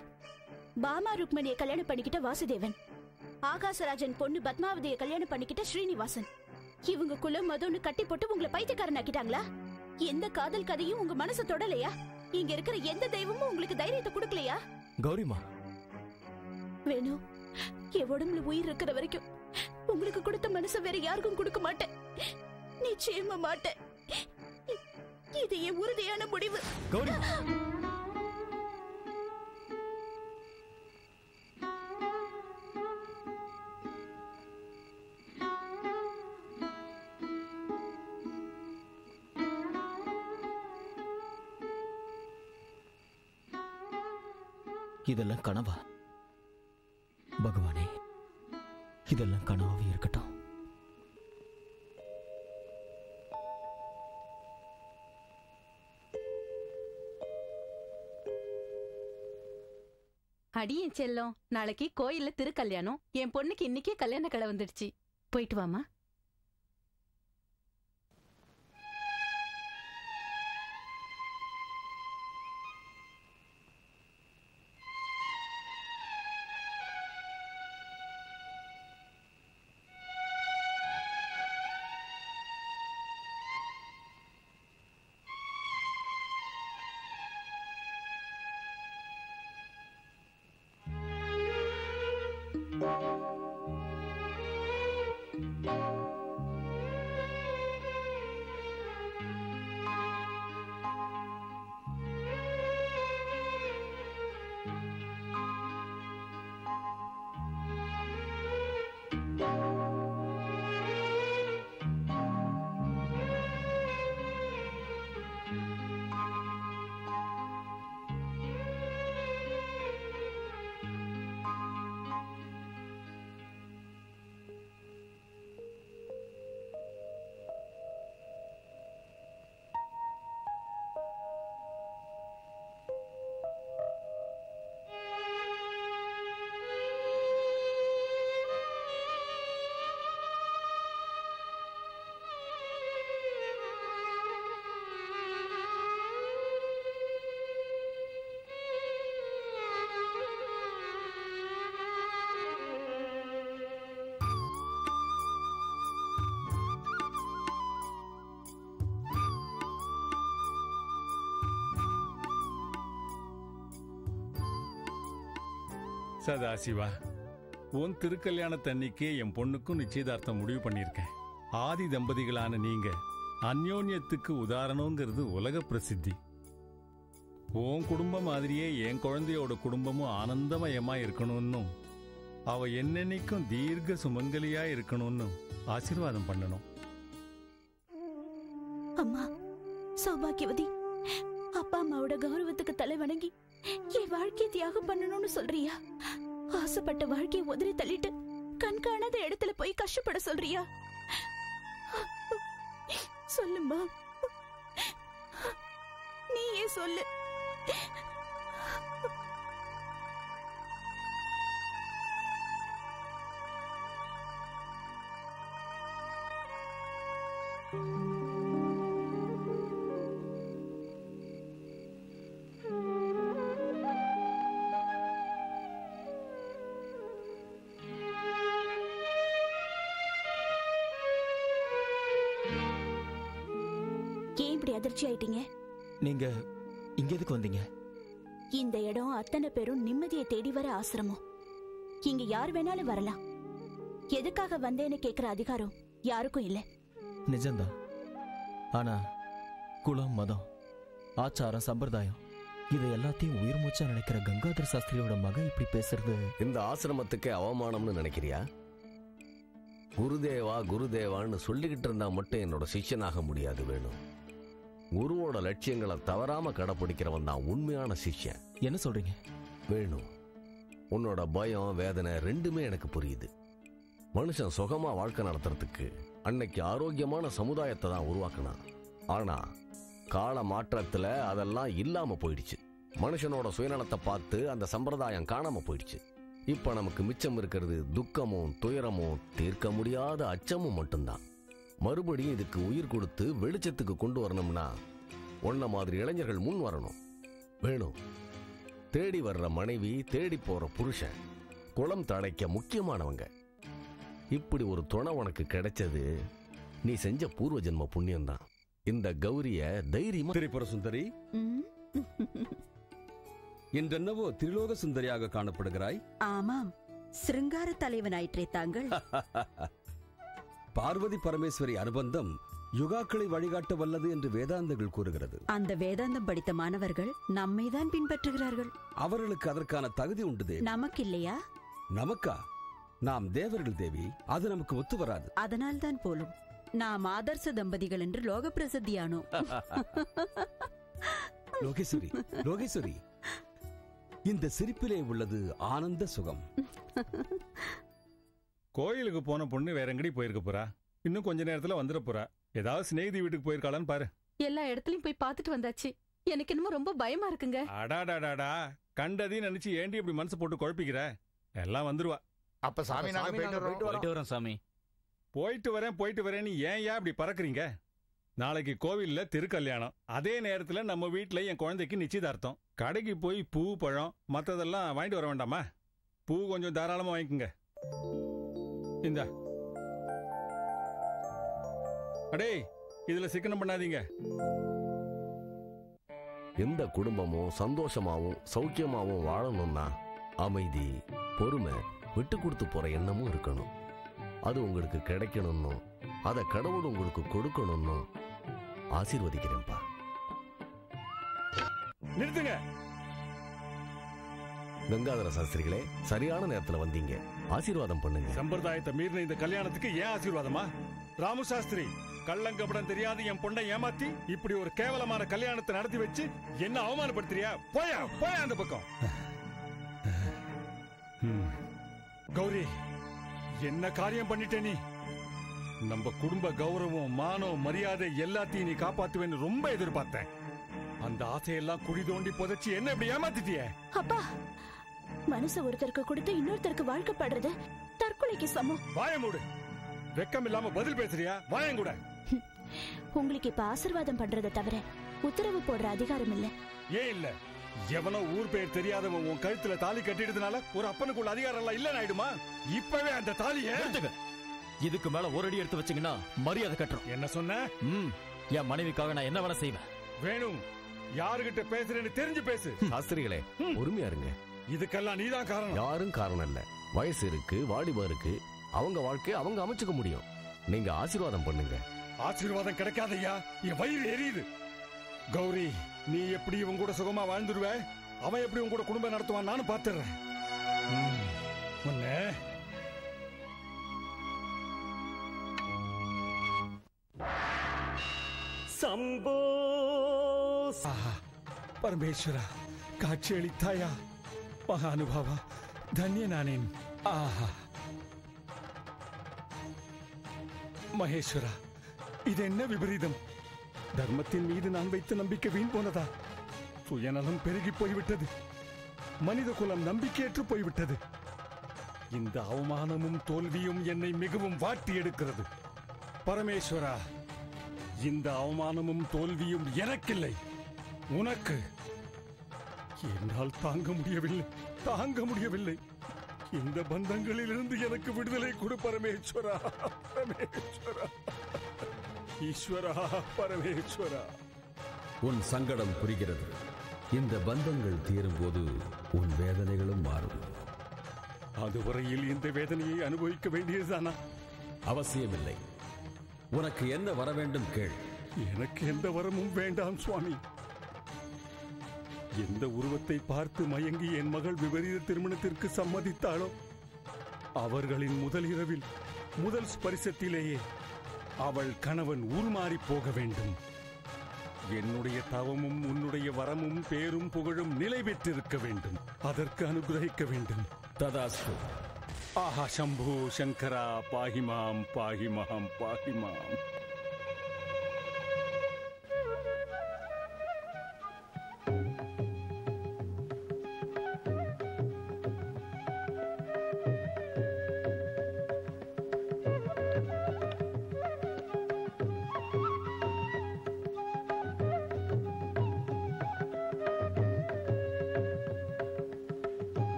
பாமா ருக்மணியை கல்யாணம் பண்ணிக்கிட்ட வாசுதேவன், ஆகாசராஜன் பொண்ணு பத்மாவதியை கல்யாணம் பண்ணிக்கிட்ட ஸ்ரீனிவாசன், இவங்க குலம் மதம்னு கட்டி போட்டு உங்களை பைத்தியக்காரன் ஆக்கிட்டாங்களா? எந்த காதல் கதையும் உங்க மனசை தொடலையா? இங்க இருக்கிற எந்த தெய்வமும் உங்களுக்கு தைரியத்தை கொடுக்கலையா? கௌரிமா, வேணும், என் உடம்புல உயிர் இருக்கிற வரைக்கும் உங்களுக்கு கொடுத்த மனசை வேற யாருக்கும் கொடுக்க மாட்டேன். நிச்சயமா மாட்டேன். இது என் உறுதியான முடிவு. கௌரிமா, இதெல்லாம் கனவா? பகவானே, இதெல்லாம் கனவாவே இருக்கட்டும். அடியேன் செல்லம், நாளைக்கு கோயில்ல திருக்கல்யாணம். என் பொண்ணுக்கு இன்னைக்கே கல்யாண கடை வந்துடுச்சு. போயிட்டு வாமா. சதாசிவா, உன் திருக்கல்யாணத்தன்னைக்கே என் பொண்ணுக்கும் நிச்சயதார்த்தம் முடிவு பண்ணியிருக்கேன். ஆதி தம்பதிகளான நீங்க அந்யோன்யத்துக்கு உதாரணங்கிறது உலக பிரசித்தி. உன் குடும்பம் மாதிரியே என் குழந்தையோட குடும்பமும் ஆனந்தமயமா இருக்கணும்னு, அவ என்னென்னைக்கும் தீர்க்க சுமங்கலியா இருக்கணும்னு ஆசீர்வாதம் பண்ணணும். அம்மா சௌபாகியவதி, அப்பா அம்மாவோட கௌரவத்துக்கு தலை வணங்கி என் வாழ்க்கையை தியாகம் பண்ணணும்னு சொல்றியா? ஆசைப்பட்ட வாழ்க்கையை உதறி தள்ளிட்டு கண் காணாத இடத்துல போய் கஷ்டப்பட சொல்றியா? சொல்லுமா, நீயே சொல்லு. அதிர்ச்சி ஆயிட்டீங்க? நீங்க இங்க எதுக்கு வந்தீங்க? இந்த இடம் அத்தனை பேரும் நிம்மதியை தேடி வர ஆசிரமம். இங்க யார் வேணாலும் வரலாம். எதுக்காக வந்தேன்னு கேக்குற அதிகாரம் யாருக்கும் இல்ல. நிஜம்தான். ஆனா குலம், மதம், ஆச்சாரம், சம்பிரதாயம் இதை எல்லாத்தையும் உயிர் மூச்சா நினைக்கிற கங்காதர சாஸ்திரியோட மகன் இப்படி பேசுறது இந்த ஆசிரமத்துக்கு அவமானம்னு நினைக்கிறியா? குருதேவா குருதேவான்னு சொல்லிக்கிட்டு இருந்தா மட்டும் என்னோட சிஷ்யனாக முடியாது. வேணும், குருவோட லட்சியங்களை தவறாம கடைப்பிடிக்கிறவன் தான் உண்மையான சிஷ்யன். என்ன சொல்றீங்க? வேணும், உன்னோட பயம் வேதனை ரெண்டுமே எனக்கு புரியுது. மனுஷன் சுகமா வாழ்க்கை நடத்துறதுக்கு அன்னைக்கு ஆரோக்கியமான சமுதாயத்தை தான் உருவாக்கினான். ஆனா கால மாற்றத்துல அதெல்லாம் இல்லாம போயிடுச்சு. மனுஷனோட சுயநலத்தை பார்த்து அந்த சம்பிரதாயம் காணாம போயிடுச்சு. இப்ப நமக்கு மிச்சம் இருக்கிறது துக்கமும் துயரமும் தீர்க்க முடியாத அச்சமும் மட்டும்தான். மறுபடியும் இதுக்கு உயிர் கொடுத்து வெளிச்சத்துக்கு கொண்டு வரணும்னா உன்ன மாதிரி இளைஞர்கள் முன் வரணும். வேணும், தேடி வர்ற மனைவி, தேடி போற புருஷன், குளம் தடைக்க முக்கியமானவங்க. இப்படி ஒரு துணை உனக்கு கிடைச்சது நீ செஞ்ச பூர்வ ஜென்ம புண்ணியம்தான். இந்த கௌரிய தைரியமா திரிபுர சுந்தரி, இன்றென்னவோ திரிலோக சுந்தரியாக காணப்படுகிறாய். ஆமாம், சிருங்கார தலைவனாயிற்றே தாங்கள். பார்வதி பரமேஸ்வரி அனுபந்தம் யுகாக்களை வழிகாட்ட வல்லது என்று வேதாந்தங்கள் கூறுகிறது. அந்த வேதாந்தம் படித்த மாணவர்கள் நம்மைதான் பின்பற்றுகிறார்கள். அவர்களுக்கு அதற்கான தகுதி உண்டு தேவி. நமக்கு இல்லையா? நமக்கா? நாம் தேவர்கள் தேவி, அது நமக்கு ஒத்து வராது. அதனால்தான் போலும் நாம் ஆதர்ச தம்பதிகள் என்று லோக பிரசித்தியானோம். லோகேஸ்வரி, லோகேஸ்வரி, இந்த சிரிப்பிலே உள்ளது ஆனந்த சுகம். கோயிலுக்கு போன பொண்ணு வேற எங்கடி போயிருக்க போறா? இன்னும் கொஞ்ச நேரத்துல வந்துட போறா. ஏதாவது சிநேகிதி வீட்டுக்கு போயிருக்காளான்னு பாரு. எல்லா இடத்துலயும் போய் பார்த்துட்டு வந்தாச்சு. எனக்கு என்னமோ ரொம்ப பயமா இருக்குங்க. அடாடாடாடா, கண்டதையும் நினைச்சு ஏண்டி இப்படி மனசு போட்டு குழப்பிக்கிற? எல்லாம் வந்துருவா. அப்ப சாமி, நாங்க போயிட்டு வரோம் சாமி. போயிட்டு வரேன்னு ஏன் இப்படி பறக்குறீங்க? நாளைக்கு கோவில்ல திருக்கல்யாணம். அதே நேரத்துல நம்ம வீட்டுல என் குழந்தைக்கு நிச்சயதார்த்தம். கடைக்கு போய் பூ பழம் மத்ததெல்லாம் வாங்கிட்டு வர வேண்டாமா? பூ கொஞ்சம் தாராளமா வாங்கிக்கோங்க. இந்த அடே, இதுல சிக்கனம் பண்ணாதீங்க. எந்த குடும்பமும் சந்தோஷமாவும் சௌக்கியமாவும் வாழணும்னா அமைதி, பொறுமை, விட்டு கொடுத்து போற எண்ணமும் இருக்கணும். அது உங்களுக்கு கிடைக்கணும்னு, அதை கடவுள் உங்களுக்கு கொடுக்கணும்னு ஆசீர்வதிக்கிறேன்பா. நிறுத்துங்க. கங்காதர சாஸ்திரிகளே, சரியான நேரத்துல வந்தீங்க. ஆசீர்வாதம் பண்ணுங்க. சம்பிரதாயத்தை மீறின இந்த கல்யாணத்துக்கு ஏன் ஆசீர்வாதமா? ராமு சாஸ்திரி, கள்ளங்கபடம் தெரியாது என் பொண்ணை ஏமாத்தி இப்படி ஒரு கேவலமான கல்யாணத்தை நடத்தி வச்சு என்ன அவமானப்படுத்துறியா? போயா போயா அந்த பக்கம். கௌரி, என்ன காரியம் பண்ணிட்ட நீ? நம்ம குடும்ப கௌரவம், மானம், மரியாதை எல்லாத்தையும் நீ காப்பாத்துவேன்னு ரொம்ப எதிர்பார்த்தேன். அந்த ஆசையெல்லாம் குழி தோண்டி புதைச்சி என்ன இப்படி ஏமாத்திட்டிய? அப்பா, மனசு ஒருத்தருக்கு கொடுத்து இன்னொருத்தருக்கு வாழ்க்கப்படுறது தற்கொலைக்கு சமம். வாய மூடு. வெக்கம் இல்லாம பதில் பேசுறியா? வாயம் கூட. உங்களுக்கு இப்ப ஆசீர்வாதம் பண்றதை தவிர உத்தரவு போடுற அதிகாரம் இல்ல. ஏன் இல்ல? எவனோ ஊர் பேர் தெரியாதவன் உன் கழுத்துல தாலி கட்டிடுறதுனால ஒரு அப்பனுக்குள்ள அதிகாரம் எல்லாம் இல்லன்னு ஆயிடுமா? இப்பவே அந்த தாலியை இதுக்கு மேல ஒரு அடி எடுத்து வச்சீங்கன்னா மரியாதை கட்டுறோம். என்ன சொன்ன? என் மனைவிக்காக நான் என்ன வேலை செய்வேன். வேணும், யாருகிட்ட பேசுறேன்னு தெரிஞ்சு பேசு. சாஸ்திரிகளே, பொறுமையா இருங்க. இதுக்கெல்லாம் நீதான் காரணம். யாரும் காரணம் இல்ல. வயசு இருக்கு, வாலிபம் இருக்கு. அவங்க வாழ்க்கையை அவங்க அமைச்சுக்க முடியும். நீங்க ஆசீர்வாதம் பண்ணுங்க. ஆசீர்வாதம் கிடைக்காதையா, என் வயிறு எரியுது. கௌரி, நீ எப்படி இவன் கூட சுகமா வாழ்ந்துருவ? அவன் எப்படி உன் கூட குடும்பம் நடத்துவான் நானும் பாத்துறேன். சம்போ பரமேஸ்வரா, காட்சி அளித்தாயா? மகானுபாவா, தன்யனானேன். ஆஹா, மகேஸ்வரா, இது என்ன விபரீதம்? தர்மத்தின் மீது நான் வைத்த நம்பிக்கை வீண் போனதா? சுயநலம் பெருகி போய்விட்டது. மனித குலம் நம்பிக்கையற்று போய்விட்டது. இந்த அவமானமும் தோல்வியும் என்னை மிகவும் வாட்டி எடுக்கிறது. பரமேஸ்வரா, இந்த அவமானமும் தோல்வியும் எனக்கில்லை, உனக்கு. என்னால் தாங்க முடியவில்லை. இந்த பந்தங்களிலிருந்து எனக்கு விடுதலை கொடு பரமேஸ்வரா, பரமேஸ்வரா, ஈஸ்வரா, பரமேஸ்வரா. உன் சங்கடம் புரிகிறது. இந்த பந்தங்கள் தீரும் போது உன் வேதனைகளும் மாறும். அதுவரையில் இந்த வேதனையை அனுபவிக்க வேண்டியதுதானா? அவசியமில்லை. உனக்கு என்ன வர வேண்டும் கேள். எனக்கு எந்த வரமும் வேண்டாம் சுவாமி. எந்த உருவத்தை பார்த்து மயங்கி என் மகள் விபரீத திருமணத்திற்கு சம்மதித்தாளோ அவர்களின் முதல் இரவில், முதல் ஸ்பரிசத்திலேயே அவள் கணவன் உருமாறி போக வேண்டும். என்னுடைய தவமும் உன்னுடைய வரமும் பேரும் புகழும் நிலை பெற்றிருக்க வேண்டும். அதற்கு அனுகிரகிக்க வேண்டும். ததாஸ்து. ஆஹா சம்பு சங்கரா பாஹிமாம் பாஹிமாம் பாஹிமாம்.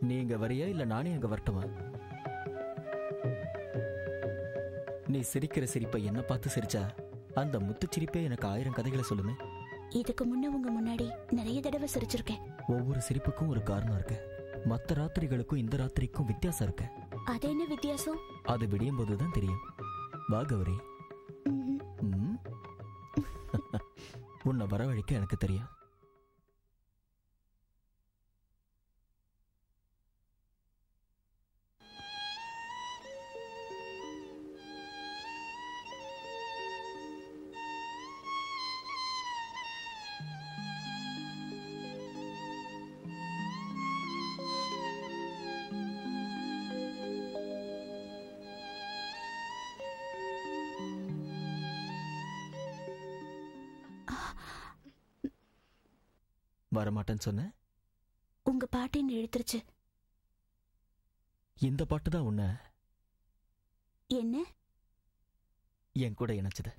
நீங்க வரியா இல்ல நானே அங்க வரட்டுமா? நீ சிரிக்கிற சிரிப்பை என்ன பார்த்து சிரிச்சா அந்த முத்து சிரிப்பே எனக்கு 1000 கதைகளை சொல்லுமே. இதுக்கு முன்ன உங்க முன்னாடி நிறைய தடவை சிரிச்சிருக்கேன். ஒவ்வொரு சிரிப்புக்கும் ஒரு காரணம் இருக்கு. மற்ற ராத்திரிகளுக்கும் இந்த ராத்திரிக்கும் வித்தியாசம் இருக்கு. அது என்ன வித்தியாசம்? அது விடியும் போதுதான் தெரியும். வா கௌரி. உன்னை வரவழைக்க எனக்கு தெரியும். வரமாட்டேன்னு சொன்ன. உங்க பாட்டின்னு இழுத்துருச்சு. இந்த பாட்டு தான் உன்னை என்ன என் கூட இணைச்சது.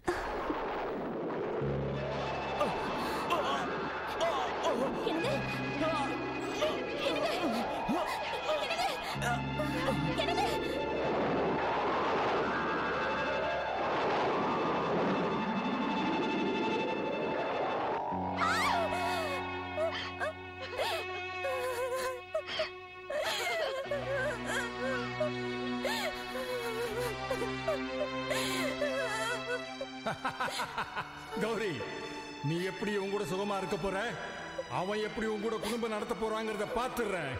கௌரி, நீ எப்படி உன் கூட சுகமா இருக்க போற, அவன் எப்படி உன் கூட குடும்பம் நடத்த போறாங்கிறத பாத்துறேன்.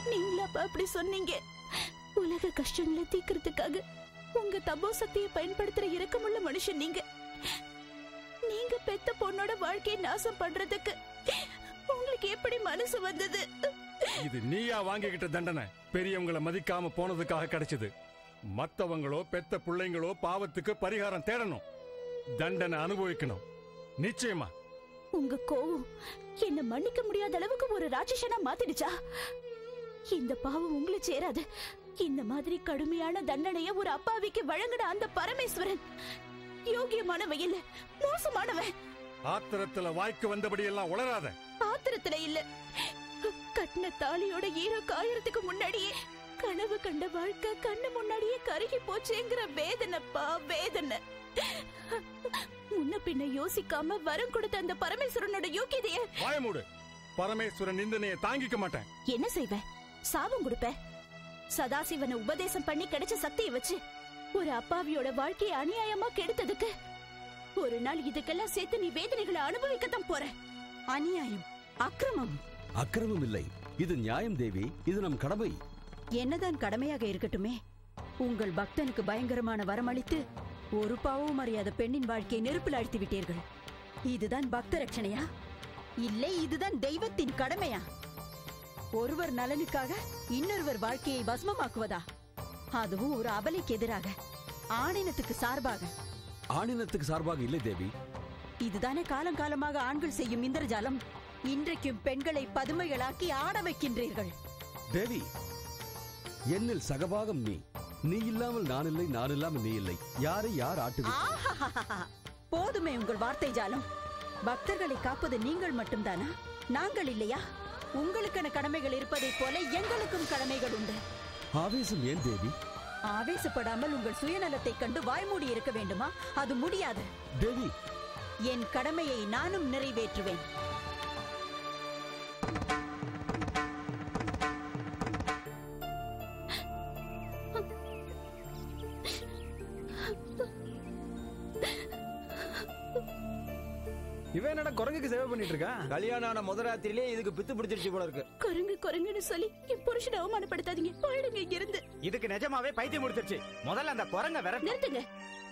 நீங்களா அப்படி சொன்னீங்க? உலக கஷ்டங்களை தீக்கிறதுக்காக உங்க தபோ சக்தியை பயன்படுத்துற இரக்கமுள்ள மனுஷன் நீங்க. நீங்க பெத்த பொண்ணோட வாழ்க்கையை நாசம் பண்றதுக்கு உங்களுக்கு எப்படி மனசு வந்தது? இது நீயா வாங்கிக்கிட்ட தண்டனை. பெரியவங்களை மதிக்காம போனதுக்காக கிடைச்சது. மத்தவங்களோ பெத்த பிள்ளைங்களோ பாவத்துக்கு பரிகாரம் தேடணும், தண்டனை அனுபவிக்கணும். நிச்சயமா உங்க கோவம் என்ன மன்னிக்க முடியாத அளவுக்கு ஒரு ராட்சசனா மாத்திடுச்சா? இந்த பாவம் உங்களை சேராது. இந்த மாதிரி கடுமையான தண்டனைய ஒரு அப்பாவிக்கு வழங்கின அந்த பரமேஸ்வரன் யோகியமானவன் இல்ல, மோசமானவன். ஆத்திரத்துல வாய்க்கு வந்தபடி எல்லாம் உளராத. ஆத்திரத்துல இல்ல, கட்டின தாலியோட ஈரோ காயறதுக்கு முன்னாடியே கனவு கண்ட வாழ்க்கை கண்ணு முன்னாடியே கருகி போச்சேங்கிற வேதனைப்பா, வேதனை. முன்ன பின்ன யோசிக்காம வரம் கொடுத்த அந்த பரமேஸ்வரனோட யோகியதைய வாய மூடு. பரமேஸ்வரன் நிந்தனையை தாங்கிக்க மாட்டேன். என்ன செய்வ? சாபம் கொடுப்ப? சதாசிவனை உபதேசம் பண்ணி கிடைச்ச சக்தியை வச்சு ஒரு அப்பாவியோட வாழ்க்கையை அநியாயமா கெடுத்ததுக்கு ஒரு நாள் இதுக்கெல்லாம் சேர்த்து நீ வேதனைகளை அனுபவிக்கத்தான் போற. அநியாயம், அக்கிரமம். அக்கிரமம் இல்லை, இது நியாயம் தேவி. இது நம் கடமை. என்னதான் கடமையாக இருக்கட்டுமே, உங்கள் பக்தனுக்கு பயங்கரமான வரமளித்து ஒரு பாவம் அறியாத பெண்ணின் வாழ்க்கையை நெருப்பில் அழுத்தி விட்டீர்கள். இதுதான் பக்த ரட்சணையா? இல்லை, இதுதான் தெய்வத்தின் கடமையா? ஒருவர் நலனுக்காக இன்னொருவர் வாழ்க்கையை பஸ்மமாக்குவதா? அதுவும் ஒரு அபலைக்கு எதிராக, ஆணினத்துக்கு சார்பாக. ஆணினத்துக்கு சார்பாக இல்லை தேவி. இதுதானே காலங்காலமாக ஆண்கள் செய்யும் இந்திரஜாலம். இன்றைக்கும் பெண்களை பதுமைகளாக்கி ஆட வைக்கின்றீர்கள். தேவி, என்னில் சகபாகம் நீ. நீ இல்லாமல் நான் இல்லை, நான் இல்லாமல் நீ இல்லை. யாரை யார் ஆட்டு? போதுமே உங்கள் வார்த்தை ஜாலம். பக்தர்களை காப்பது நீங்கள் மட்டும்தானா? நாங்கள் இல்லையா? உங்களுக்கான கடமைகள் இருப்பதைப் போல எங்களுக்கும் கடமைகள் உண்டு. ஆவேசம் ஏன் தேவி? ஆவேசப்படாமல் உங்கள் சுயநலத்தை கண்டு வாய்மூடி இருக்க வேண்டுமா? அது முடியாது. தேவி, என் கடமையை நானும் நிறைவேற்றுவேன். இவன் என்னடா குரங்குக்கு சேவை பண்ணிட்டு இருக்கா? கல்யாணம் ஆன முதராத்திரிலே இதுக்கு பித்து பிடிச்சிருச்சு போல இருக்கு. குரங்குன்னு சொல்லி என் புருஷனை அவமானப்படுத்தாதீங்க. போயிடுங்க இங்க இருந்து. இதுக்கு நிஜமாவே பைத்தியம் முடிச்சிருச்சு. முதல்ல அந்த குரங்க வேற நிறுத்துங்க.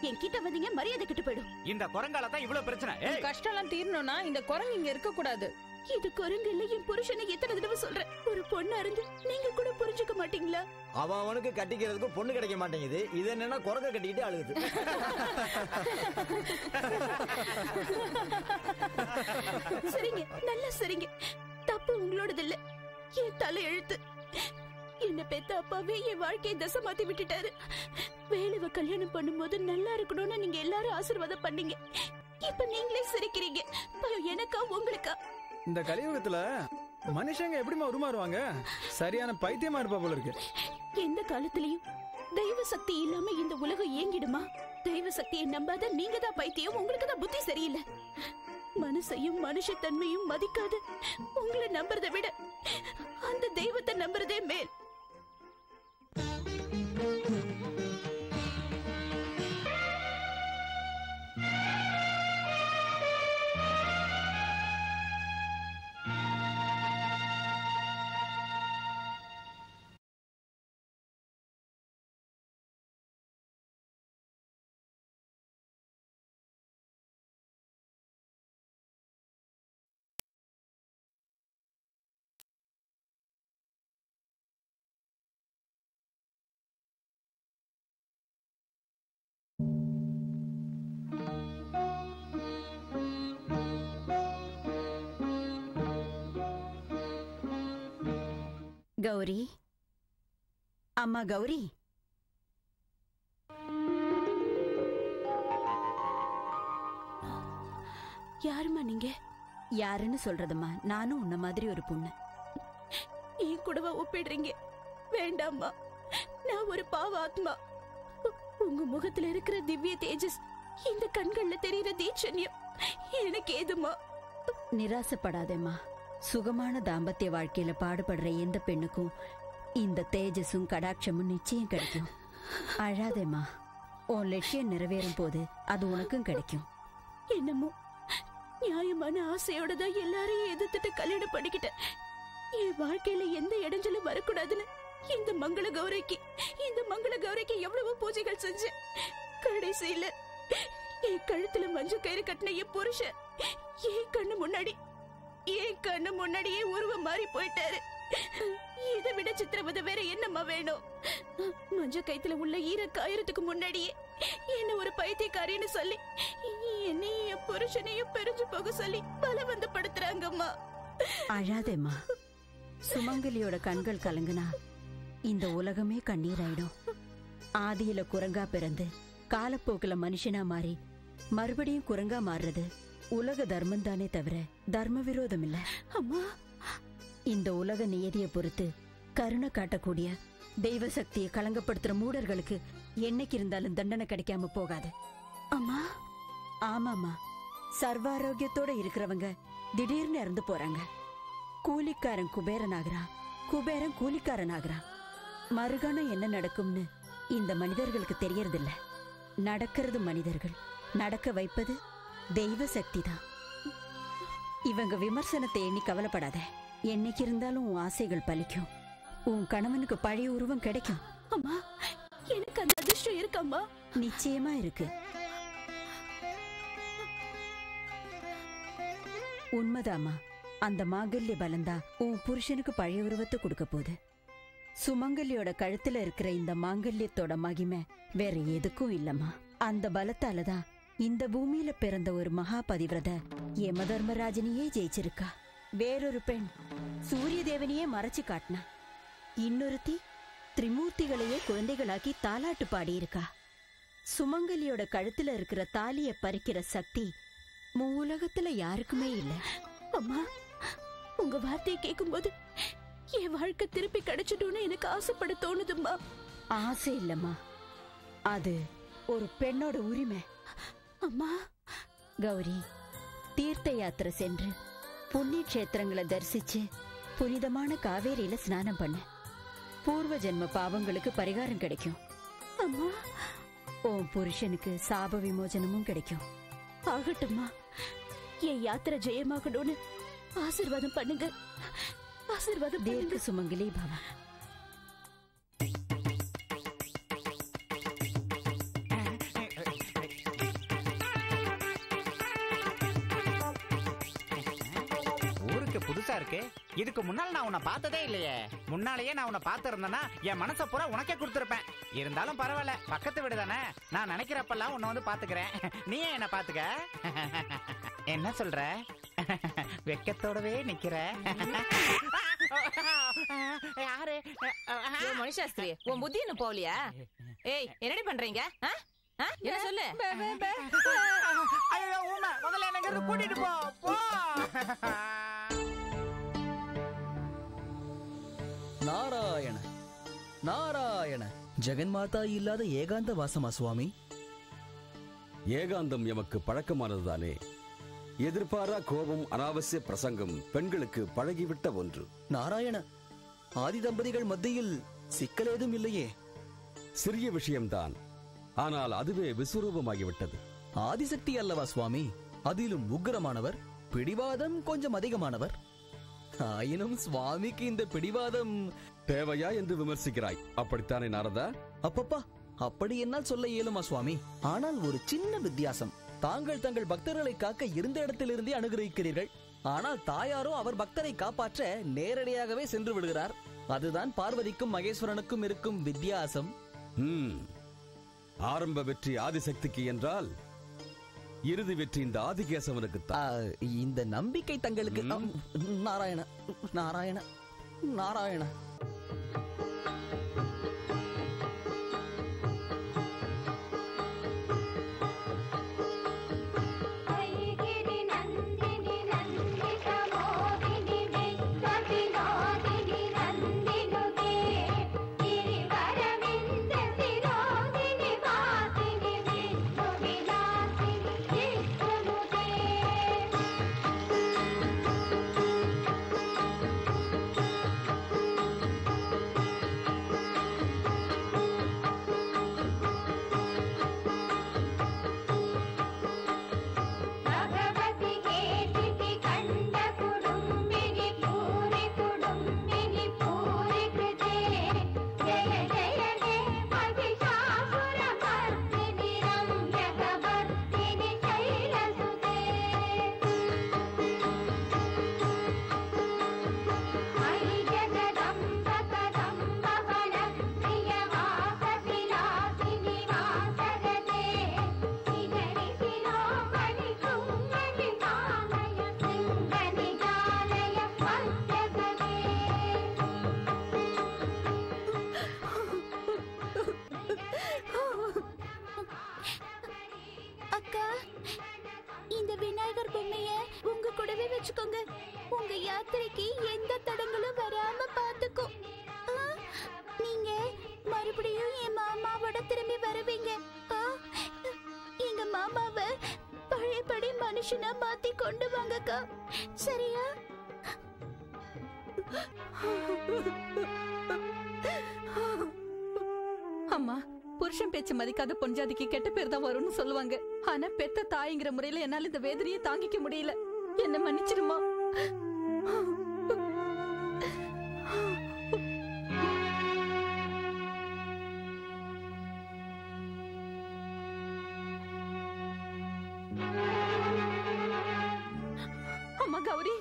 என் கிட்ட வந்தீங்க மரியாதை கிட்ட போயிடும். இந்த குரங்கால தான் இவ்வளவு பிரச்சனை. கஷ்டம் எல்லாம் தீரணும்னா இந்த குரங்கு இங்க இருக்க கூடாது. இது குரங்கு இல்ல. என் புருஷனை எத்தனை தடவை சொல்றேன். ஒரு பொண்ணா இருந்து நீங்க கூட புரிஞ்சுக்க மாட்டீங்களா? அவனுக்கு கட்டிக்கிறதுக்கு பொண்ணு கிடைக்க மாட்டேங்குது. இது என்னன்னா குரங்க கட்டிக்கிட்டு அழுகுது. சரிங்க, நல்லா சரிங்க. தப்பு உங்களோடது இல்ல, என் தலை எழுத்து. என்ன பெத்த அப்பாவே என் வாழ்க்கையை தசை மாத்தி விட்டுட்டாரு. வேலுவ கல்யாணம் பண்ணும்போது நல்லா இருக்கணும்னு நீங்க எல்லாரும் ஆசீர்வாதம் பண்ணீங்க. இப்ப நீங்களே சிரிக்கிறீங்க. எனக்கா உங்களுக்கா? இந்த கலியுகத்துல மனுஷங்க எப்படிமா உருமாறுவாங்க? சரியான பைத்தியமா இருப்பா போல இருக்கு. எந்த காலத்திலயும் தெய்வ சக்தி இல்லாம இந்த உலகம் இயங்கிடுமா? தெய்வ சக்தியை நம்பாத நீங்க தான் பைத்தியம். உங்களுக்கு தான் புத்தி சரியில்லை. மனசையும் மனுஷத்தன்மையும் மதிக்காத உங்களை நம்புறதை விட அந்த தெய்வத்தை நம்புறதே மேல். கௌரி, அம்மா கௌரி, யாருமா நீங்க? யாருன்னு சொல்றதுமா? நானும் உன்ன மாதிரி ஒரு பொண்ணு. என் கூடவா ஒப்பிடுறீங்க? வேண்டாம்மா, நான் ஒரு பாவ ஆத்மா. உங்க முகத்துல இருக்கிற திவ்ய தேஜஸ், இந்த கண்கள்ல தெரியுற தீட்சண்யம் எனக்கு ஏதுமா? நிராசப்படாதேம்மா. சுகமான தாம்பத்திய வாழ்க்கையில பாடுபடுற எந்த பெண்ணுக்கும் இந்த தேஜஸும் கடாட்சமும் நிச்சயம் கிடைக்கும். அழாதேம்மா. உன் லட்சியம் நிறைவேறும் போது அது உனக்கும் கிடைக்கும். என்னமோ நியாயமான ஆசையோட தான் எல்லாரையும் எதிர்த்துட்டு கல்யாணம் பண்ணிக்கிட்டேன். என் வாழ்க்கையில எந்த இடைஞ்சலும் வரக்கூடாதுன்னு இந்த மங்கள கௌரிக்கு எவ்வளவு பூஜைகள் செஞ்சேன். கடைசியில என் கழுத்துல மஞ்சள் கயிறு கட்டின என் புருஷன் என் கண்ணு முன்னாடியே உருவம் மாறி போயிட்டாரு. இதை விட சித்திரவதை வேற என்னம்மா வேணும்? மஞ்சள் கயித்துல உள்ள ஈரக்காயறதுக்கு முன்னாடியே என்ன ஒரு பைத்தியக்காரின்னு சொல்லி என்னையும் என் புருஷனையும் பிரிஞ்சு போக சொல்லி பலவந்தப்படுத்துறாங்கம்மா. அழாதேம்மா. சுமங்கலியோட கண்கள் கலங்குனா இந்த உலகமே கண்ணீராயிடும். ஆதியில குரங்கா பிறந்து காலப்போக்குல மனுஷனா மாறி மறுபடியும் குரங்கா மாறுறது உலக தர்மம் தானே தவிர தர்ம விரோதம் இல்ல. அம்மா, இந்த உலக நியதியை பொறுத்து கருணை காட்டக்கூடிய தெய்வ சக்தியை களங்கப்படுத்துற மூடர்களுக்கு என்னைக்கு இருந்தாலும் தண்டனை கிடைக்காம போகாது. அம்மா. ஆமாமா, சர்வாரோக்கியத்தோட இருக்கிறவங்க திடீர்னு இறந்து போறாங்க. கூலிக்காரன் குபேரன் ஆகிறான், குபேரன் கூலிக்காரன் ஆகிறான். மறுகணம் என்ன நடக்கும்னு இந்த மனிதர்களுக்கு தெரியறதில்ல. நடக்கிறது மனிதர்கள், நடக்க வைப்பது தெய்வ சக்தி தான். இவங்க விமர்சனத்தை எண்ணி கவலைப்படாத. என்னைக்கு இருந்தாலும் உன் ஆசைகள் பலிக்கும். உன் கணவனுக்கு பழைய உருவம் கிடைக்கும். அம்மா, எனக்கு அந்த அதிர்ஷ்டம் இருக்கம்மா? நிச்சயமா இருக்கு. உண்மைதாமா. அந்த மாங்கல்ய பலந்தா உன் புருஷனுக்கு பழைய உருவத்தை கொடுக்க போகுது. சுமங்கலியோட கழுத்துல இருக்கிற இந்த மாங்கல்யத்தோட மகிமை வேற எதுக்கும் இல்லம்மா. அந்த பலத்தாலதான் இந்த பூமியில பிறந்த ஒரு மகா பதிவிரத யம தர்மராஜனையே ஜெயிச்சிருக்கா. வேறொரு பெண் சூரிய தேவனையே மறைச்சு காட்டினா. இன்னொருத்தி திரிமூர்த்திகளையே குழந்தைகளாக்கி தாலாட்டு பாடியிருக்கா. சுமங்கலியோட கழுத்துல இருக்கிற தாலிய பறிக்கிற சக்தி மூலகத்துல யாருக்குமே இல்ல. அம்மா, உங்க வார்த்தையை கேட்கும் போது என் வாழ்க்கை திருப்பி கிடைச்சிடும்னு எனக்கு ஆசைப்பட தோணுதும்மா. ஆசை இல்லம்மா, அது ஒரு பெண்ணோட உரிமை. அம்மா, கௌரி, தீர்த்த யாத்திரை சென்று புண்ணிய கஷேத்திரங்களை தரிசிச்சு புனிதமான காவேரியில ஸ்நானம் பண்ணு. பூர்வ ஜென்ம பாவங்களுக்கு பரிகாரம் கிடைக்கும். அம்மா, உன் புருஷனுக்கு சாப விமோசனமும் கிடைக்கும். ஆகட்டும்மா, என் யாத்திரை ஜெயமாகணும்னு ஆசீர்வாதம் பண்ணுங்க. ஆசீர்வாதம் தீர்க்க சுமங்கலி பவ. ஊருக்கு புதுசா இருக்கு. இதுக்கு முன்னால் நான் உன்னை பார்த்ததே இல்லையே. முன்னாலேயே நான் உன்னை பார்த்து இருந்தேன்னா என் மனசை பூரா உனக்கே கொடுத்துருப்பேன். இருந்தாலும் பரவாயில்ல, பக்கத்து வீடு தானே. நான் நினைக்கிறப்பெல்லாம் உன்னை வந்து பாத்துக்கிறேன். நீயே என்ன பாத்துக்க. என்ன சொல்ற? வெக்கத்தோடவே நிக்கிற. யாரு? மனுஷாஸ்திரி, உன் புத்தி என்ன போகலையா? ஏய், என்னடி பண்றீங்க? என்ன சொல்லு? ஐயோ ஊமை, முதல்ல எனக்கு கூட்டிட்டு போ. நாராயண நாராயண. ஜெகன்மாதா இல்லாத ஏகாந்த வாசமா சுவாமி? ஏகாந்தம் எமக்கு பழக்கமானதுதானே. எதிர்பாரா கோபம், அனாவசிய பிரசங்கம் பெண்களுக்கு பழகிவிட்ட ஒன்று. நாராயண, ஆதி தம்பதிகள் மத்தியில் சிக்கல் ஏதும் இல்லையே? சிறிய விஷயம்தான், ஆனால் அதுவே விஸ்வரூபமாகிவிட்டது. ஆதிசக்தி அல்லவா சுவாமி? அதிலும் உக்கிரமானவர், பிடிவாதம் கொஞ்சம் அதிகமானவர். ஆயினும் சுவாமிக்கு இந்த பிடிவாதம் தேவையா என்று விமர்சிக்கிறாய், அப்படித்தானே நாரதா? அப்பப்பா, அப்படி என்னால் சொல்ல இயலுமா சுவாமி? ஆனால் ஒரு சின்ன வித்தியாசம். தாங்கள் தங்கள் பக்தர்களை காக்க இருந்த இடத்திலிருந்தே அனுகிரகிக்கிறீர்கள். ஆனால் தாயாரோ அவர் பக்தரை காப்பாற்ற நேரடியாகவே சென்று விடுகிறார். அதுதான் பார்வதிக்கும் மகேஸ்வரனுக்கும் இருக்கும் வித்தியாசம். ஆரம்ப வெற்றி ஆதிசக்திக்கு என்றால் இறுதி வெற்றி இந்த ஆதிகேசவனுக்கு. இந்த நம்பிக்கை தங்களுக்கு. நாராயண நாராயண நாராயண. உங்க யாத்திரைக்கு எந்த தடங்களும் வராம பாத்துக்கோ. நீங்க மறுபடியும் என் மாமாவோட திரும்பி வருவீங்க. எங்க மாமாவை பழையபடி மனுஷனா மாத்தி கொண்டு வாங்கக்கா, சரியா? அம்மா, புருஷன் பேச்சு மதிக்காத பொஞ்சாதிக்கு கெட்ட பேர் தான் வரும்னு சொல்லுவாங்க. ஆனா பெத்த தாய்ங்கிற முறையில என்னால இந்த வேதனையை தாங்கிக்க முடியல. என்ன மன்னிச்சிருமா. அம்மா கௌரி,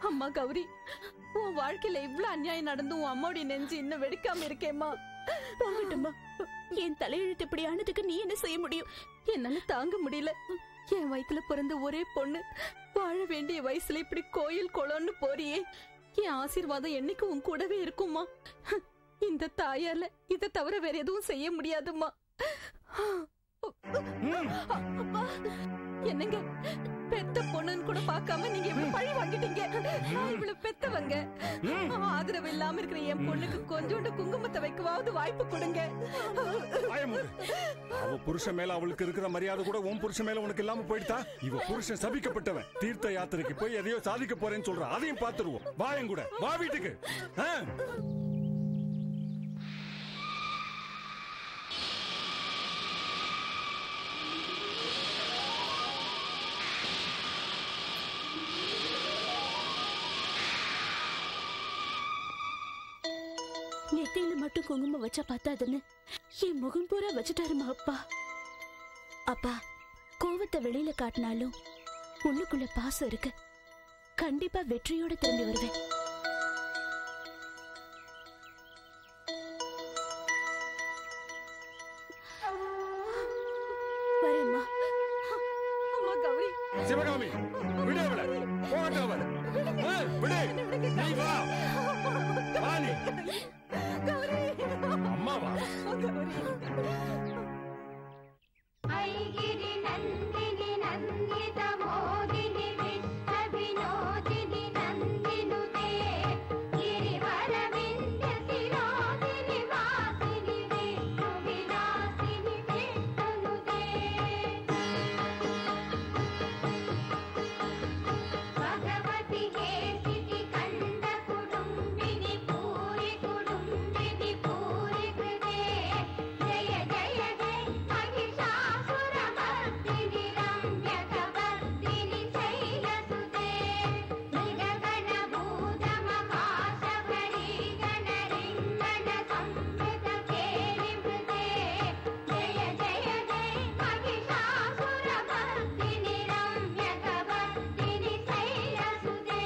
அம்மா கௌரி, உன் வாழ்க்கையில இவ்வளவு அநியாயம் நடந்து உன் அம்மாவுடைய நெஞ்சு இன்னும் வெடிக்காம இருக்கேம்மா. போகட்டும்மா, என் தலையெழுத்து இப்படி ஆனதுக்கு நீ என்ன செய்ய முடியும்? என்னால தாங்க முடியல. என் வயித்துல பிறந்த ஒரே பொண்ணு வாழ வேண்டிய வயசுல இப்படி கோயில் குளம்னு போறியே. என் ஆசீர்வாதம் என்னைக்கு உன் கூடவே இருக்குமா? இந்த தாயால இதை தவிர வேற எதுவும் செய்ய முடியாதுமா. என்னங்க பெத்த பொண்ணுன்னு கூட பார்க்காம நீங்க எப்படி பழி வாங்கிட்டீங்க? இவ்வளவு பெத்தவங்க ஆதரவு இல்லாம இருக்கிற என் பொண்ணுக்கு கொஞ்சோண்டு குங்குமத்தை வைக்கவாவது வாய்ப்பு கொடுங்க. அவ புருஷன் மேல அவளுக்கு இருக்கிற மரியாதை கூட உன் புருஷன் மேல உனக்கு இல்லாம போயிட்டா? இவ புருஷன் சபிக்கப்பட்டவன். தீர்த்த யாத்திரைக்கு போய் எதையோ சாதிக்க போறேன்னு சொல்ற, அதையும் பாத்துருவோம். வாயன் கூட வா வீட்டுக்கு. நெத்தியில மட்டும் குங்குமம் வச்சா பார்த்தாதுன்னு என் முகம் பூரா வச்சுட்டாருமா அப்பா. அப்பா, கோவத்தை வெளியில காட்டினாலும் உள்ளுக்குள்ள பாசம் இருக்கு. கண்டிப்பா வெற்றியோட திரும்பி வருவேன். வரேம்மா. அம்மா கௌரி. சிவகாமி, விடு அவளை. போகட்டும் அவள். விடு. நீ வா. வா நீ. அம்மா வா. ஐகிரி நந்தினி நந்தித மோதினி விஷ்ண வினோதினி நந்தினுதே ಗಿರಿವರ ವಿಂಧ್ಯ ಶಿರೋದಿನಿ ವಾಸಿನಿ ವಿಷ್ಣು ವಿಲಾಸಿನಿ ವಿಷ್ಣುನುದೇ ಭಗವತಿ ಹೇಸಿತಿ ಕಂಡ ಕುಡುಂಬಿನಿ ಪೂರಿ ಕುಡುಂಬಿನಿ ಪೂರಿ ಕೃತೆ ಜಯ ಜಯ ಜಯ ಮಹಿಷಾಸುರ ಮರ್ದಿನಿ ರಮ್ಯಕವರ್ದಿನಿ ಶೈಲಸುತೆ ಮೃಗಗಣ ಭೂತ ಮಹಾಶಬರಿ ಗಣರಿಂಗಣ ಸಂವೃತ ಕೇಳಿ ಮೃತೆ ಜಯ ಜಯ ಜಯ ಮಹಿಷಾಸುರ ಮರ್ದಿನಿ ರಮ್ಯಕವರ್ದಿನಿ ಶೈಲಸುತೆ.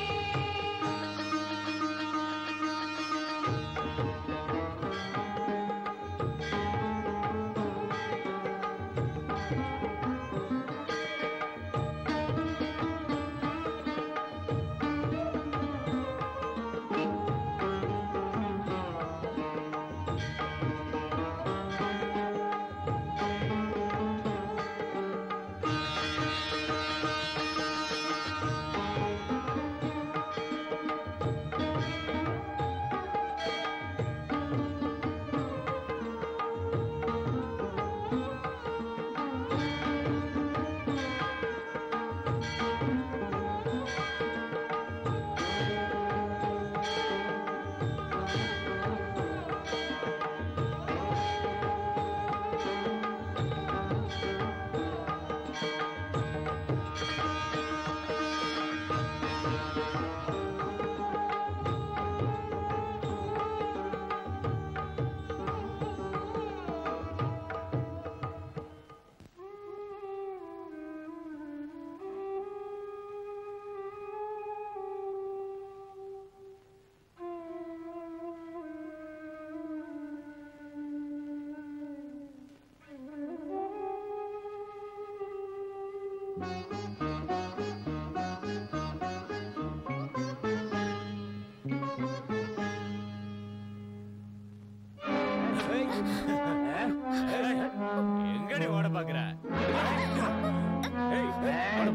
எங்கடி ஓட பாக்குற?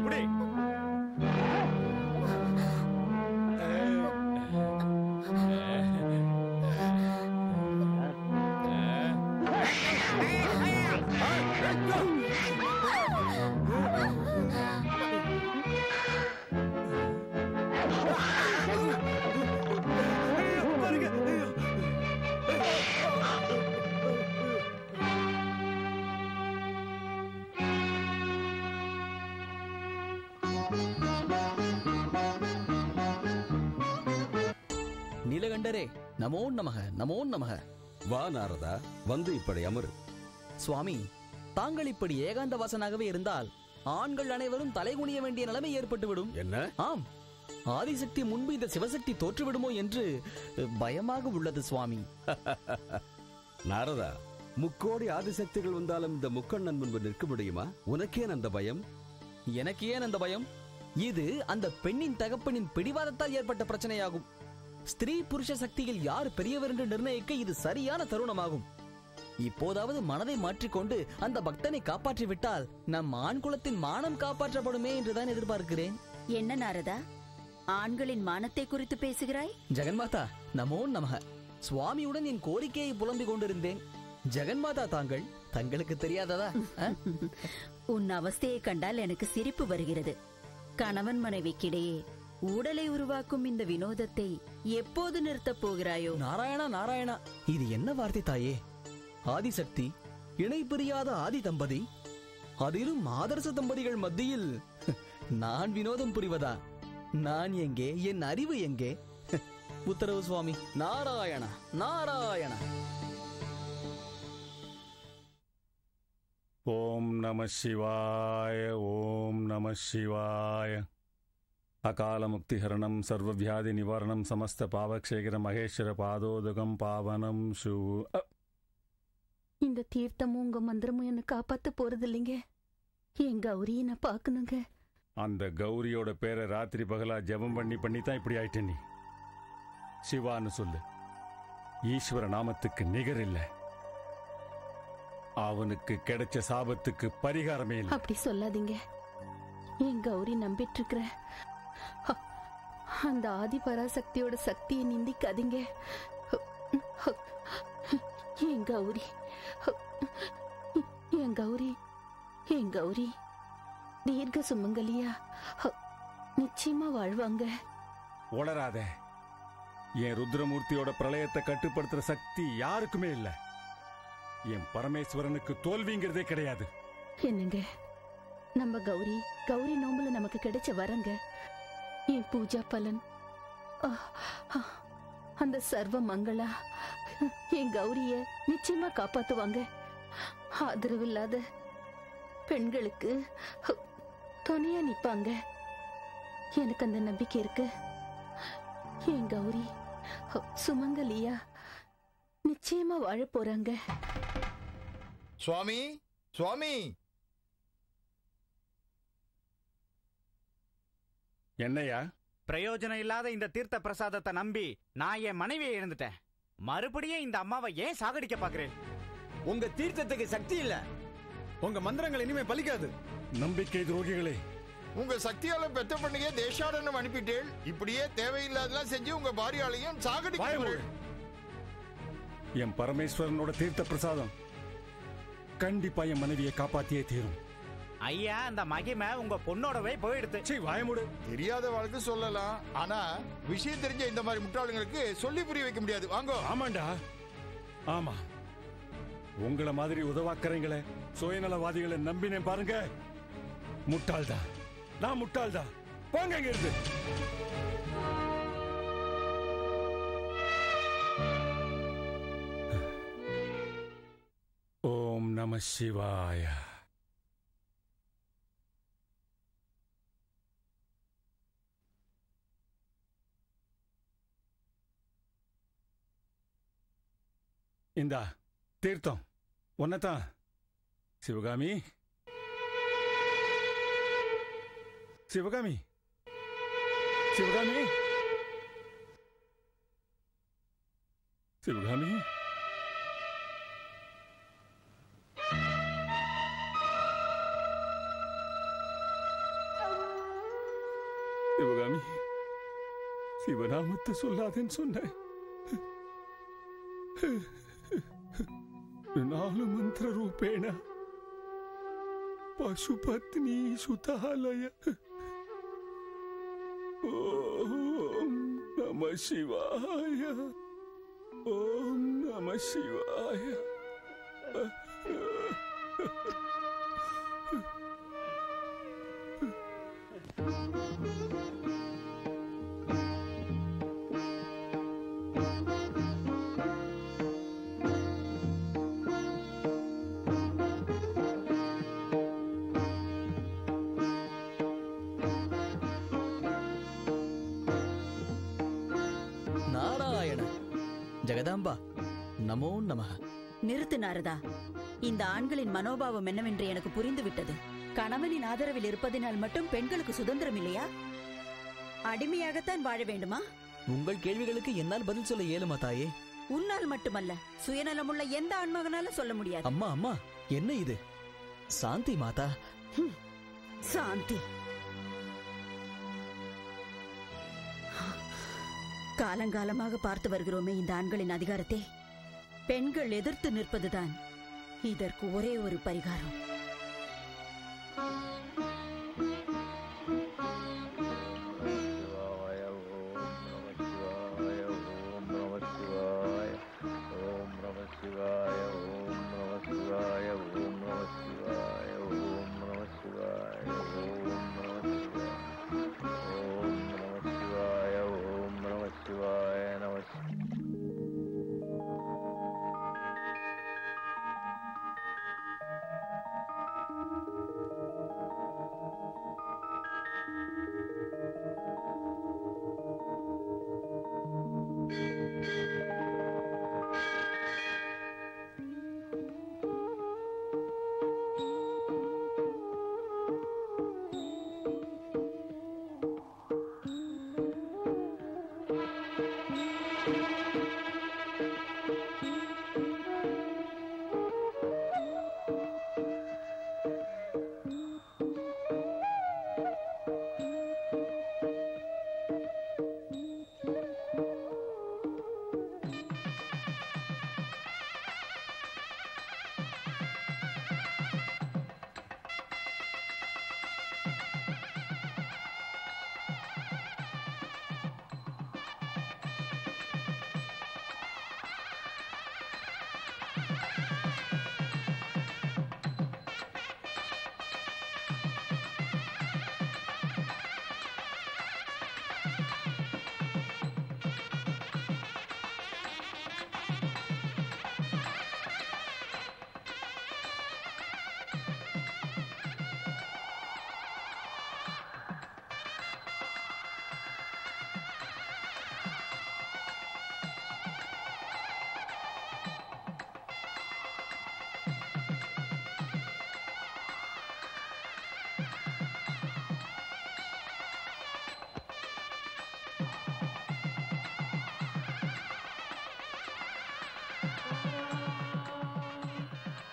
புடி. நீலகண்டரே, நமோ நமக, நமோ நமக. வா நாரதா, வந்து இப்படி அமரு. சுவாமி, தாங்கள் இப்படி ஏகாந்த வாசனாகவே இருந்தால் ஆண்கள் அனைவரும் தலைகுனிய வேண்டிய நிலைமை ஏற்பட்டுவிடும். என்ன? ஆம், ஆதிசக்தி முன்பு இந்த சிவசக்தி தோற்றுவிடுமோ என்று பயமாக உள்ளது சுவாமி. நாரதா, முக்கோடி ஆதிசக்திகள் வந்தாலும் இந்த முக்கண்ணன் முன்பு நிற்க முடியுமா? உனக்கேன் அந்த பயம்? எனக்கு ஏன் அந்த பயம்? இது அந்த பெண்ணின் தகப்பனின் பிடிவாதத்தால் ஏற்பட்ட பிரச்சனையாகும். ஸ்திரீ புருஷ சக்தியில் யார் பெரியவர் என்று நிர்ணயிக்க இது சரியான தருணமாகும். இப்போதாவது மனதை மாற்றிக்கொண்டு அந்த பக்தனை காப்பாற்றி விட்டால் நம் ஆண் குலத்தின் மானம் காப்பாற்றப்படுமே என்றுதான் எதிர்பார்க்கிறேன். என்ன நாரதா, ஆண்களின் மானத்தை குறித்து பேசுகிறாய்? ஜெகன்மாதா நமோ நமக. சுவாமியுடன் என் கோரிக்கையை புலம்பிக் கொண்டிருந்தேன். ஜெகன்மாதா தங்களுக்கு தெரியாததா? உன் அவஸ்தையை கண்டால் எனக்கு சிரிப்பு வருகிறது. கணவன் மனைவிக்கிடையே ஊடலை உருவாக்கும் இந்த வினோதத்தை எப்போது நிறுத்தப் போகிறாயோ? நாராயணா நாராயணா, இது என்ன வார்த்தை தாயே? ஆதிசக்தி, இணை பிரியாத ஆதி தம்பதி, அதிலும் ஆதர்ச தம்பதிகள் மத்தியில் நான் வினோதம் புரிவதா? நான் எங்கே? என் அறிவு எங்கே? உத்தரவு சுவாமி. நாராயணா நாராயணா. ஓம் நம சிவாய. ஓம் நம சிவாய. அகால முக்திஹரணம் சர்வவியாதி நிவாரணம் சமஸ்த பாவக்ஷேகர மகேஸ்வர பாதோதகம் பாவனம் சு. இந்த தீர்த்தமும் உங்க மந்திரமும் என்ன காப்பாத்த போறது இல்லைங்க. என் கௌரியை நான் பாக்கணுங்க. அந்த கௌரியோட பேரை ராத்திரி பகலா ஜெபம் பண்ணி தான் இப்படி ஆயிட்ட. நீ சிவான்னு சொல்லு. ஈஸ்வர நாமத்துக்கு நிகர் இல்லை. அவனுக்கு கிடைச்ச சாபத்துக்கு பரிகாரமே இல்லை. அப்படி சொல்லாதீங்க. என் கௌரி நம்பிட்டு இருக்கிற அந்த ஆதி பராசக்தியோட சக்தியை நிந்திக்காதீங்க. என் கௌரி, என் கௌரி, என் கௌரி தீர்க்க சுமங்கலியா நிச்சயமா வாழ்வாங்க. உளராத. என் ருத்ரமூர்த்தியோட பிரளயத்தை கட்டுப்படுத்துற சக்தி யாருக்குமே இல்லை. என் பரமேஸ்வரனுக்கு தோல்விங்கிறதே கிடையாது. என்னங்க, நம்ம கௌரி நோம்புல நமக்கு கிடைச்ச வரங்க. என் பூஜா பலன், அந்த சர்வ மங்களா என் கௌரிய நிச்சயமா காப்பாத்துவாங்க. ஆதரவில்லாத பெண்களுக்கு துணையா நிப்பாங்க. எனக்கு அந்த நம்பிக்கை இருக்கு. என் கௌரி சுமங்கலியா நிச்சயமா வாழ போறாங்க. சுவாமி, சுவாமி. என்னையா? பிரயோஜனம் இல்லாத இந்த தீர்த்த பிரசாதத்தை நம்பி நான் என் மனைவியை இழந்துட்டேன். மறுபடியும் இந்த அம்மாவை ஏன் சாகடிக்க பாக்குறேன்? உங்க தீர்த்தத்துக்கு சக்தி இல்ல. உங்க மந்திரங்கள் இனிமே பலிக்காது. நம்பிக்கை துரோகிகளே, உங்க சக்தியால பெத்த பண்ணியே தேசாடனம் அனுப்பிட்டேன். இப்படியே தேவையில்லாதெல்லாம் செஞ்சு உங்க பாரியாலையும் சாகடிக்க. என் பரமேஸ்வரனோட தீர்த்த பிரசாதம் கண்டிப்பா என் மனைவியை காப்பாத்தியே தீரும். ஐயா, அந்த மகிமை உங்க பொண்ணோடவே போயிடுது. வாயமுடு. தெரியாத வாழ்க்கை சொல்லலாம், ஆனா விஷயம் தெரிஞ்ச இந்த மாதிரி முட்டாளுங்களுக்கு சொல்லி புரிய வைக்க முடியாது. வாங்க. ஆமாண்டா, ஆமா. உங்களை மாதிரி உதவாக்கறீங்களே சுயநலவாதிகளை நம்பினேன் பாருங்க. முட்டாள்தான், நான் முட்டாள்தான். போங்க இங்க இருந்து. ஓம் நம சிவாய. இந்தா தீர்த்தம் ஒன்னதான். சிவகாமி, சிவகாமி, சிவகாமி, சிவகாமி. சிவகாமி, சிவநாமத்தை சொல்லாதேன்னு சொன்னேன். நாலு மந்திர ரூபேண பசுபத்னி சுதாலய. ஓம் நம சிவாய. ஓம் நம சிவாய. ஜெகதாம்பா நமோ நமஹ. நிறுத்து நாரதா. இந்த ஆண்களின் மனோபாவம் என்னவென்று எனக்கு புரிந்து விட்டது. கணவனின் ஆதரவில் இருப்பதினால் மட்டும் பெண்களுக்கு சுதந்திரம் இல்லையா? அடிமையாகத்தான் வாழ வேண்டுமா? உங்கள் கேள்விகளுக்கு என்னால் பதில் சொல்ல இயலுமா தாயே? உன்னால் மட்டுமல்ல, சுயநலமுள்ள எந்த ஆண்மகனால சொல்ல முடியாது. அம்மா அம்மா, என்ன இது? சாந்தி மாதா. சாந்தி. காலங்காலமாக பார்த்து வருகிறோமே இந்த ஆண்களின் அதிகாரத்தை. பெண்கள் எதிர்த்து நிற்பதுதான் இதற்கு ஒரே ஒரு பரிகாரம்.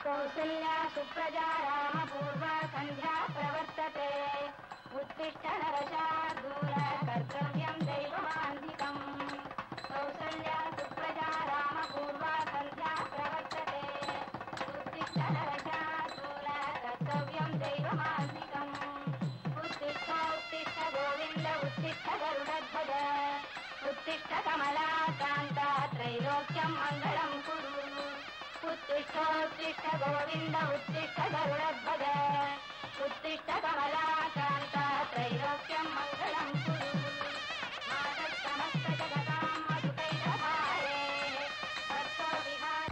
कौसल्या सुप्रजा रामपूर्वा सन्ध्या प्रवर्तते उत्तिष्ठ नरशार्दूल कर्तव्यं दैवमान्धिकम् कौसल्या सुप्रजा रामपूर्वा सन्ध्या प्रवर्तते उत्तिष्ठ नरशार्दूल कर्तव्यं दैवमान्धिकम् उत्तिष्ठ उत्तिष्ठ गोविन्द उत्तिष्ठ गरुडध्वज उत्तिष्ठ कमलाकान्ता त्रैलोक्यं मङ्गलं कुरु उत्तिष्ठ उत्तिष्ठ गोविन्द उत्तिष्ठ गरुडध्वज उत्तिष्ठ कमलाकान्ता त्रैलोक्यं मङ्गलं कुरु मातः मधुकैटभारे भक्तो विहार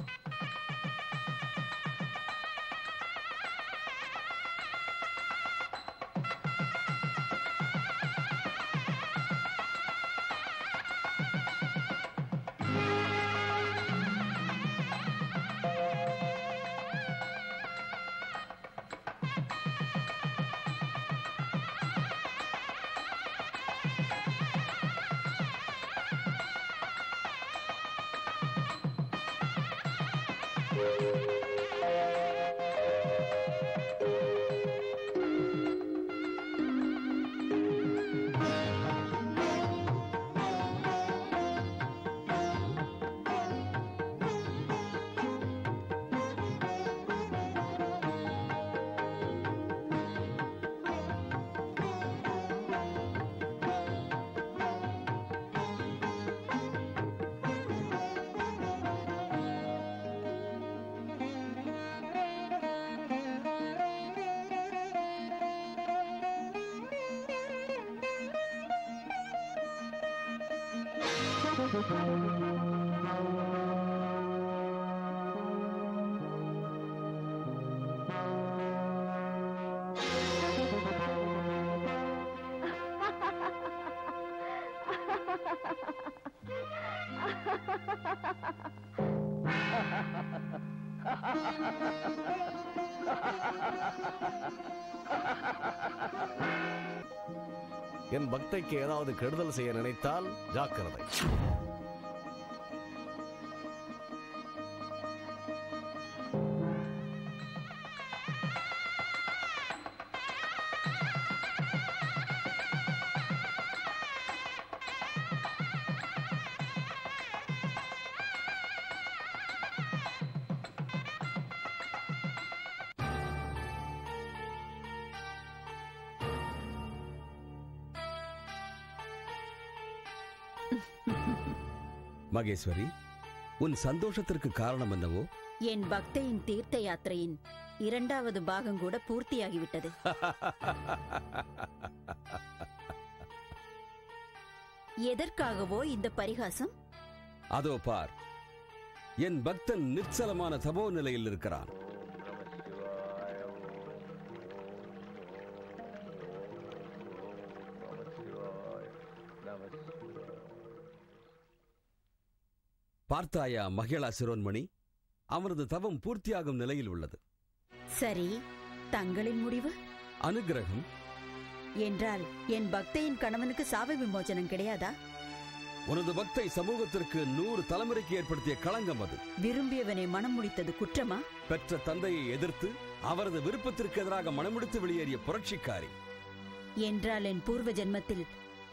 என் பக்தைக்கு ஏதாவது கெடுதல் செய்ய நினைத்தால் ஜாக்கிரதை. மகேஸ்வரி, உன் சந்தோஷத்திற்கு காரணம் என்னவோ? என் பக்தையின் தீர்த்த யாத்திரையின் 2வது பாகம் கூட பூர்த்தியாகிவிட்டது. எதற்காகவோ இந்த பரிகாசம்? அதோ பார், என் பக்தன் நிச்சலமான தபோ நிலையில் இருக்கிறான். பார்த்தாயா மகிழா சிரோன்மணி, அவரது தவம் பூர்த்தியாகும் நிலையில் உள்ளது. சரி, தங்களின் முடிவு? அனுகிரகம் என்றால் என் பக்தையின் கணவனுக்கு சாப விமோசனம் கிடையாதா? உனது பக்தை சமூகத்திற்கு 100 தலைமுறைக்கு ஏற்படுத்திய களங்கம் அது. விரும்பியவனை மனம் முடித்தது குற்றமா? பெற்ற தந்தையை எதிர்த்து அவரது விருப்பத்திற்கு எதிராக மனமுடித்து வெளியேறிய புரட்சிக்காரி. என்றால் என் பூர்வ ஜென்மத்தில்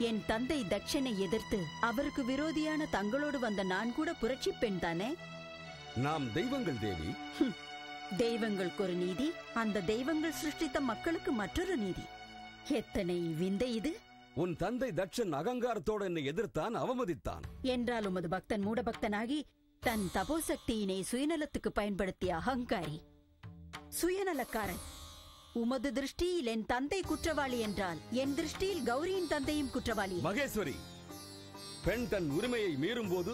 என் தந்தை தட்சனை எதிர்த்து அவருக்கு விரோதியான தங்களோடு வந்த நான் கூட புரட்சி பெண் தானே? நாம் தெய்வங்கள் தேவி. தெய்வங்களுக்கு ஒரு நீதி, அந்த தெய்வங்கள் சிருஷ்டித்த மக்களுக்கு மற்றொரு நீதி. எத்தனை விந்தை இது! உன் தந்தை தட்சன் அகங்காரத்தோடு என்னை எதிர்த்தான், அவமதித்தான். என்றால் உமது பக்தன் மூடபக்தனாகி தன் தபோசக்தியினை சுயநலத்துக்கு பயன்படுத்திய அகங்காரி, சுயநலக்காரன். உமது திருஷ்டியில் என் தந்தை குற்றவாளி என்றால் என் திருஷ்டியில் கௌரியின் தந்தையும் குற்றவாளி. மகேஸ்வரி, பெண் தன் உரிமையை மீறும் போது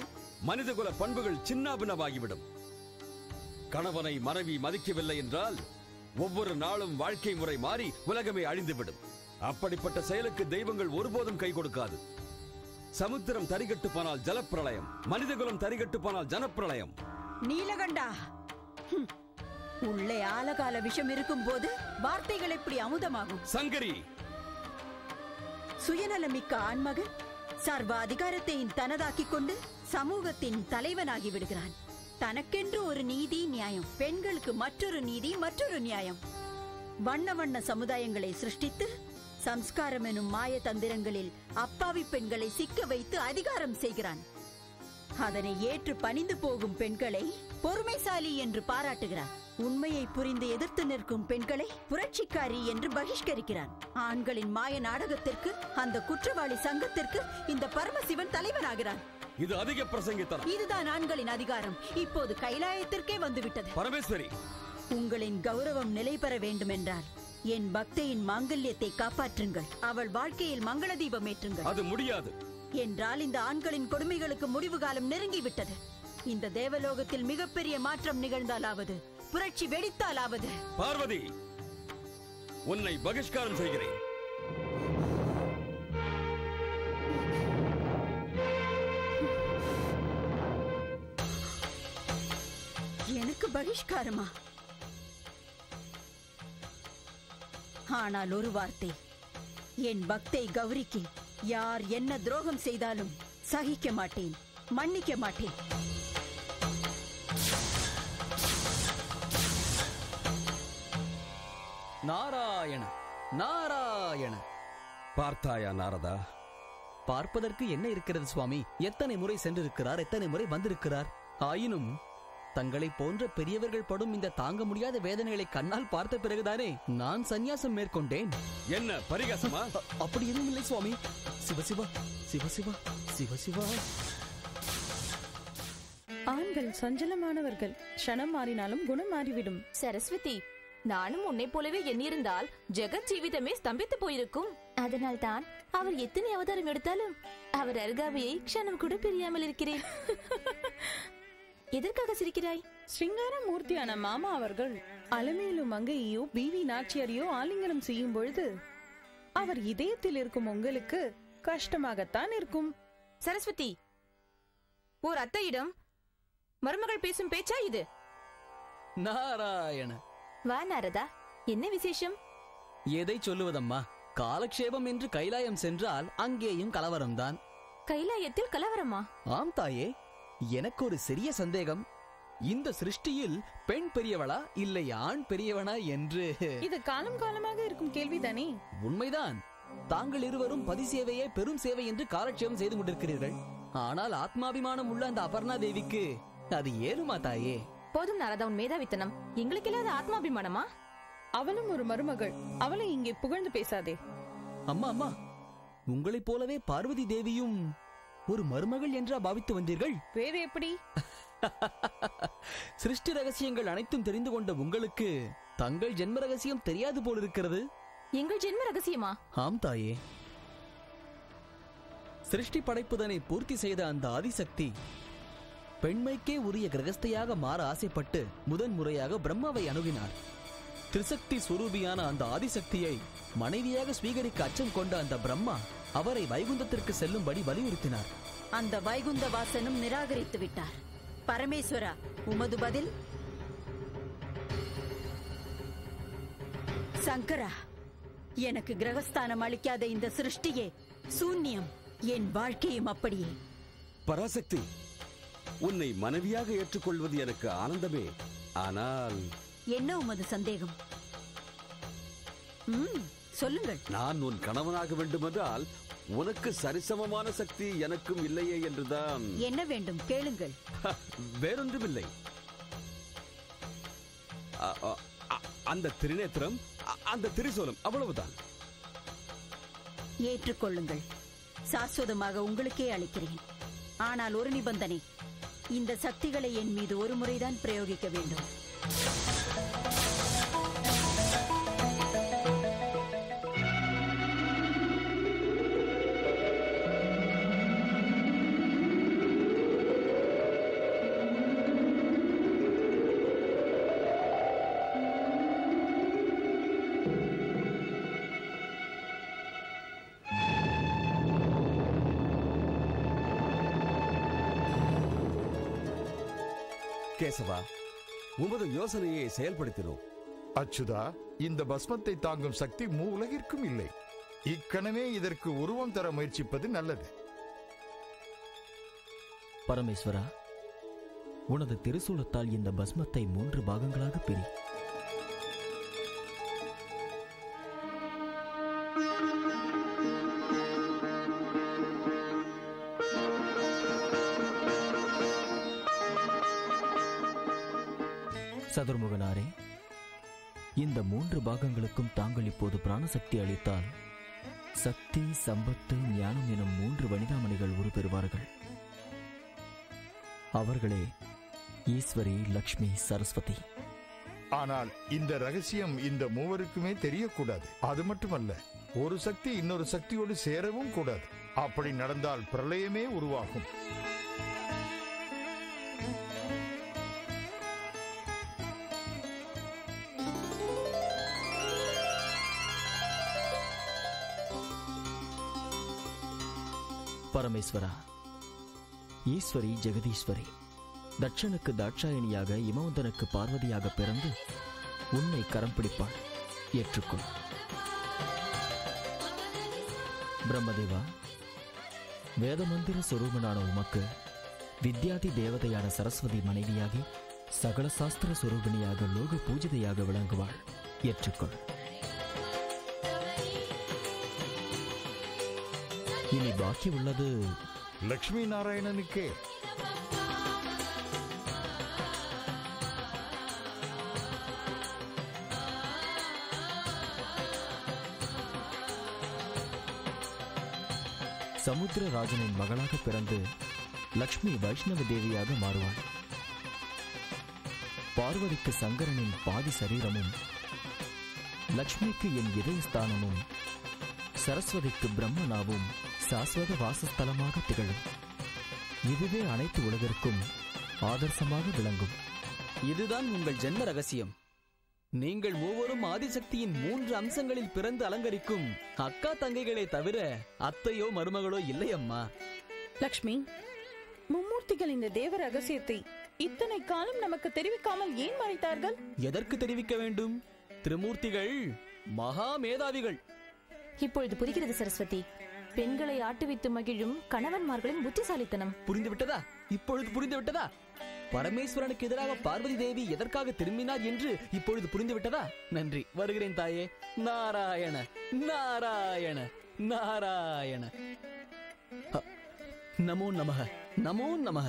மனிதகுல பண்புகள் சின்னாபின்னமாகிவிடும். கணவனை மனைவி மதிக்கவில்லை என்றால் ஒவ்வொரு நாளும் வாழ்க்கை முறை மாறி உலகமே அழிந்துவிடும். அப்படிப்பட்ட செயலுக்கு தெய்வங்கள் ஒருபோதும் கை கொடுக்காது. சமுத்திரம் தரிகட்டு போனால் ஜலப்பிரளயம், மனிதகுலம் தரிகட்டு போனால் ஜனப்பிரளயம். நீலகண்டா, உள்ளே ஆலகால விஷம் இருக்கும் போது வார்த்தைகள் எப்படி அமுதமாகும்? சங்கரி, சுயநலமிக்க ஆண்மகன் சர்வ அதிகாரத்தை தனதாக்கிக் கொண்டு சமூகத்தின் தலைவனாகி விடுகிறான். தனக்கென்று ஒரு நீதி நியாயம், பெண்களுக்கு மற்றொரு நீதி மற்றொரு நியாயம். வண்ண வண்ண சமுதாயங்களை சிருஷ்டித்து சம்ஸ்காரம் எனும் மாய தந்திரங்களில் அப்பாவி பெண்களை சிக்க வைத்து அதிகாரம் செய்கிறான். அதனை ஏற்று பணிந்து போகும் பெண்களை பொறுமைசாலி என்று பாராட்டுகிறான். உண்மையை புரிந்து எதிர்த்து நிற்கும் பெண்களை புரட்சிக்காரி என்று பகிஷ்கரிக்கிறான். ஆண்களின் மாய நாடகத்திற்கு, அந்த குற்றவாளி சங்கத்திற்கு இந்த பரமசிவன் தலைவனாகிறான். இது அதிக பிரசங்கித்தனம். இதுதான் ஆண்களின் அதிகாரம். இப்போது கைலாயத்திற்கே வந்துவிட்டது. பரமேஸ்வரி, உங்களின் கௌரவம் நிலை பெற வேண்டும் என்றால் என் பக்தையின் மாங்கல்யத்தை காப்பாற்றுங்கள். அவள் வாழ்க்கையில் மங்கள தீபம் ஏற்றுங்கள். அது முடியாது. என்றால் இந்த ஆண்களின் கொடுமைகளுக்கு முடிவு காலம் நெருங்கிவிட்டது. இந்த தேவலோகத்தில் மிகப்பெரிய மாற்றம் நிகழ்ந்தாலாவது, புரட்சி வெடித்தாலாவது. பார்வதி, உன்னை பகிஷ்காரம் செய்கிறேன். எனக்கு பகிஷ்காரமா? ஆனால் ஒரு வார்த்தை, என் பக்தை கௌரிக்கு யார் என்ன துரோகம் செய்தாலும் சகிக்க மாட்டேன், மன்னிக்க மாட்டேன். நாராயண நாராயண. பார்த்தாயா நாரதா? பார்ப்பதற்கு என்ன இருக்கிறது சுவாமி? எத்தனை முறை சென்றிருக்கிறார், எத்தனை முறை வந்திருக்கிறார். ஆயினும் தங்களை போன்ற பெரியவர்கள் படும் இந்த தாங்க முடியாத வேதனைகளை கண்ணால் பார்த்த பிறகுதானே நான் சந்நியாசம் மேற்கொண்டேன். என்ன பரிகாசமா? அப்படி எதுவும் இல்லை சுவாமி. சிவசிவா சிவசிவா சிவசிவா. ஆண்கள் சஞ்சலமானவர்கள். க்ஷணம் மாறினாலும் குணம் மாறிவிடும். சரஸ்வதி, நானும் உன்னை போலவே எண்ணிருந்தால் ஜெகத் ஜீவிதமே ஸ்தம்பித்து போயிருக்கும். அதனால்தான் அவர் எத்தனை அவதாரம் எடுத்தாலும் அவர் அருகாமையை க்ஷணம் கூட பிரியாமல் இருக்கிறேன். எதற்காக சிரிக்கிறாய்? ஸ்ரீங்கார மூர்த்தியான மாமா அவர்கள் அலமேலு மங்கையோ பிவி நாச்சியாரையோ ஆலிங்கனம் செய்யும் பொழுது அவர் இதயத்தில் இருக்கும் உங்களுக்கு கஷ்டமாகத்தான் இருக்கும். சரஸ்வதி, ஓர் அத்தையிடம் மருமகள் பேசும் பேச்சா இது? நாராயண. வா நாரதா, என்ன விசேஷம்? எதை சொல்லுவதம்மா? காலக்ஷேபம் என்று கைலாயம் சென்றால் அங்கேயும் கலவரம்தான். கைலாயத்தில் கலவரமா? ஆம் தாயே, எனக்கு ஒரு சிறிய சந்தேகம். இந்த சிருஷ்டியில் பெண் பெரியவளா இல்லை ஆண் பெரியவனா என்று. இது காலம் காலமாக இருக்கும் கேள்விதானே. உண்மைதான். தாங்கள் இருவரும் பதி சேவையே பெரும் சேவை என்று காலட்சேபம் செய்து கொண்டிருக்கிறீர்கள். ஆனால் ஆத்மாபிமானம் உள்ள அந்த அபர்ணா தேவிக்கு அது ஏறுமா தாயே? போதும் நாரதா, உன் மேதாவித்தனம். எங்களுக்கு இல்லாத ஆத்மாபிமானமா? அவளும் ஒரு மருமகள். அவளை இங்கே புகழ்ந்து பேசாதே. அம்மா அம்மா, உங்களைப் போலவே பார்வதி தேவியும் ஒரு மருமகள் என்றா பாவித்து வந்தீர்கள்? வேறு எப்படி? சிருஷ்டி ரகசியங்கள் அனைத்தும் தெரிந்து கொண்ட உங்களுக்கு தங்கள் ஜென்ம ரகசியம் தெரியாது போலிருக்கிறது. எங்கள் ஜென்ம ரகசியமா? ஆம் தாயே. சிருஷ்டி படைப்புதனை பூர்த்தி செய்த அந்த ஆதிசக்தி பெண்மைக்கே உரிய கிரகஸ்தையாக மாற ஆசைப்பட்டு முதன்முறையாக பிரம்மாவை அணுகினார். திரிசக்தி சுரூபியான அந்த ஆதிசக்தியை மனைவியாக ஸ்வீகரிக்க அச்சம் கொண்ட அந்த பிரம்மா அவரை வைகுந்தத்திற்கு செல்லும்படி வலியுறுத்தினார். அந்த வைகுந்த வாசனும் நிராகரித்து விட்டார். பரமேஸ்வரா, உமது பதில்? சங்கரா, எனக்கு கிரகஸ்தானம் அளிக்காத இந்த சிருஷ்டியே சூன்யம், என் வாழ்க்கையும் அப்படியே. பராசக்தி, உன்னை மனைவியாக ஏற்றுக்கொள்வது எனக்கு ஆனந்தமே. ஆனால் என்ன உமது சந்தேகம்? சொல்லுங்கள். நான் உன் கணவனாக வேண்டுமென்றால் உனக்கு சரிசமமான சக்தி எனக்கும் இல்லையே என்றுதான். என்ன வேண்டும் கேளுங்கள். வேறொன்றுமில்லை. அந்த திரிநேத்திரம், அந்த திரிசூலம், அவ்வளவுதான். ஏற்றுக்கொள்ளுங்கள், சாஸ்வதமாக உங்களுக்கே அளிக்கிறேன். ஆனால் ஒரு நிபந்தனை, இந்த சக்திகளை என் மீது ஒரு முறைதான் பிரயோகிக்க வேண்டும். கேசவா, உமது யோசனையை செயல்படுத்தினோம். அச்சுதா, இந்த பஸ்மத்தை தாங்கும் சக்தி உலகிற்கும் இல்லை. இக்கணமே இதற்கு உருவம் தர முயற்சிப்பது நல்லது. பரமேஸ்வரா, உனது திருசூலத்தால் இந்த பஸ்மத்தை 3 பாகங்களாக பிரி. சதுர்முகனாரே, இந்த 3 பாகங்களுக்கும் தாங்கள் இப்போது பிராணசக்தி அளித்தால் சக்தி, சம்பத்து, ஞானம் எனும் 3 வனிதாமணிகள் உருப்பெறுவார்கள். அவர்களே ஈஸ்வரி, லக்ஷ்மி, சரஸ்வதி. ஆனால் இந்த ரகசியம் இந்த மூவருக்குமே தெரியக்கூடாது. அது மட்டுமல்ல, ஒரு சக்தி இன்னொரு சக்தியோடு சேரவும் கூடாது. அப்படி நடந்தால் பிரளயமே உருவாகும். பரமேஸ்வரா, ஈஸ்வரி ஜெகதீஸ்வரி, தட்சனுக்கு தாட்சாயணியாக, இமவந்தனுக்கு பார்வதியாக பிறந்து உன்னை கரம் பிடிப்பாள். ஏற்றுக்கொள். பிரம்மதேவா, வேதமந்திர சொரூபனான உமக்கு வித்யாதி தேவதையான சரஸ்வதி மனைவியாகி சகல சாஸ்திர சொரூபிணியாக லோக பூஜிதையாக விளங்குவாள். ஏற்றுக்கொள். இனி பாக்கி உள்ளது லட்சுமி நாராயணனுக்கே. சமுத்திரராஜனின் மகளாக பிறந்து லக்ஷ்மி வைஷ்ணவ தேவியாக மாறுவாள். பார்வதிக்கு சங்கரனின் பாதி சரீரமும், லக்ஷ்மிக்கு என் இதயஸ்தானமும், சரஸ்வதிக்கு பிரம்மனாவும் சாஸ்வத வாசஸ்தலமாக திகழும். இதுவே அனைத்து உலகிற்கும் ஆதர்சமாக விளங்கும். இதுதான் உங்கள் ஜென்ம ரகசியம். நீங்கள் மூவரும் ஆதிசக்தியின் 3 அம்சங்களில் பிறந்து அலங்கரிக்கும் அக்கா தங்கைகளே தவிர அத்தையோ மருமகளோ இல்லை அம்மா. லக்ஷ்மி, மும்மூர்த்திகள் இந்த தேவ ரகசியத்தை இத்தனை காலம் நமக்கு தெரிவிக்காமல் ஏன் மறைத்தார்கள்? எதற்கு தெரிவிக்க வேண்டும்? திருமூர்த்திகள் மகா மேதாவிகள். இப்பொழுது புரிகிறது சரஸ்வதி. பெண்களை ஆட்டுவித்து மகிழும் கணவன்மார்களின் புத்திசாலித்தனம் புரிந்துவிட்டதா? இப்பொழுது புரிந்துவிட்டதா? பரமேஸ்வரனுக்கு எதிராக பார்வதி தேவி எதற்காக திரும்பினார் என்று இப்பொழுது புரிந்துவிட்டதா? நன்றி. வருகிறேன் தாயே. நாராயண நாராயண நாராயண. நமோ நமக நமோ நமக.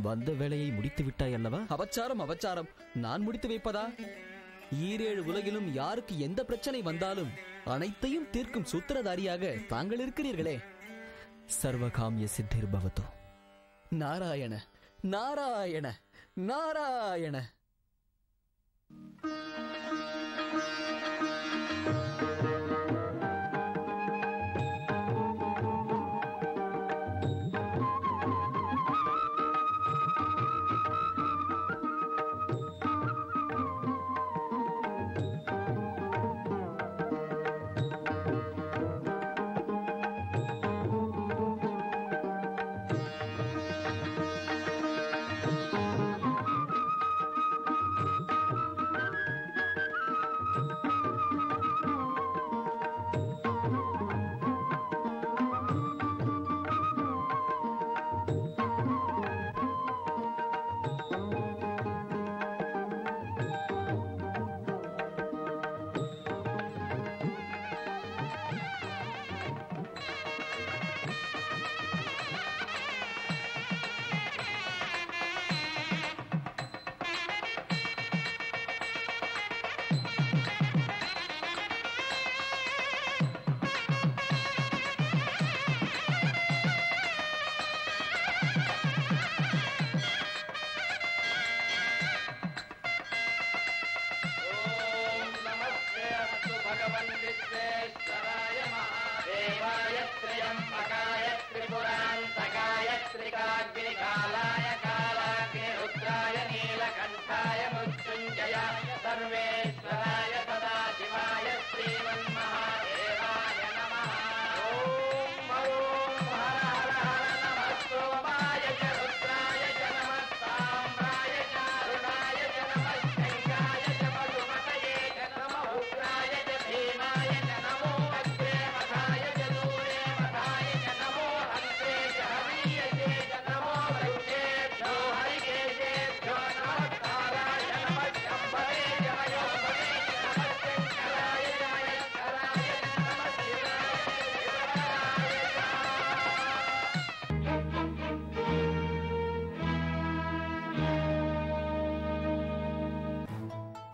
வந்த வேலையை முடித்து விட்டாய் அல்லவா? அபச்சாரம் அபச்சாரம். நான் முடித்து வைப்பதா? 7 உலகிலும் யாருக்கு எந்த பிரச்சனை வந்தாலும் அனைத்தையும் தீர்க்கும் சூத்திரதாரியாக தாங்கள் இருக்கிறீர்களே. சர்வகாமிய சித்திர் பவதோ. நாராயண நாராயண நாராயண.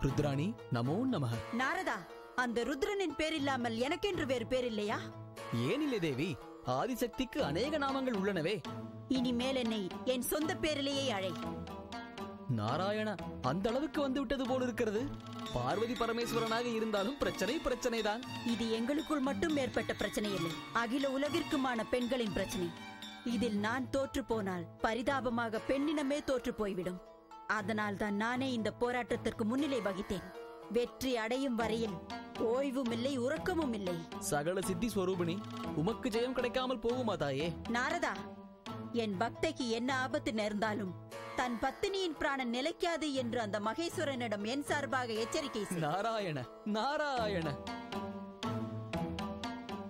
ருத்ராணி நமோ நமஹ. நாரதா, அந்த ருத்ரனின் பேர் இல்லாமல் எனக்கென்று வேறு பேர் இல்லையா? ஏனில்லை தேவி, ஆதிசக்திக்கு அநேக நாமங்கள் உள்ளனவே. இனிமேல் என்னை என் சொந்த பேரிலேயே அழை. நாராயண, அந்த அளவுக்கு வந்து விட்டது போல் இருக்கிறது. பார்வதி பரமேஸ்வரனாக இருந்தாலும் பிரச்சனைதான். இது எங்களுக்குள் மட்டும் ஏற்பட்ட பிரச்சனை இல்லை, அகில உலகிற்குமான பெண்களின் பிரச்சனை. இதில் நான் தோற்று போனால் பரிதாபமாக பெண்ணினமே தோற்று போய்விடும். அதனால் தான் நானே இந்த போராட்டத்திற்கு முன்னிலை வகித்தேன். வெற்றி அடையும் வரையில் ஓய்வும் இல்லை, உறக்கமும் இல்லை. சகல சித்தி ஸ்வரூபிணி, உமக்கு ஜெயம் கிடைக்காமல் போகுமா தாயே? நாரதா, என் பக்தைக்கு என்ன ஆபத்து நேர்ந்தாலும் தன் பத்தினியின் பிராணன் நிலைக்காது என்று அந்த மகேஸ்வரனிடம் என் சார்பாக எச்சரிக்கை செய். நாராயண நாராயண.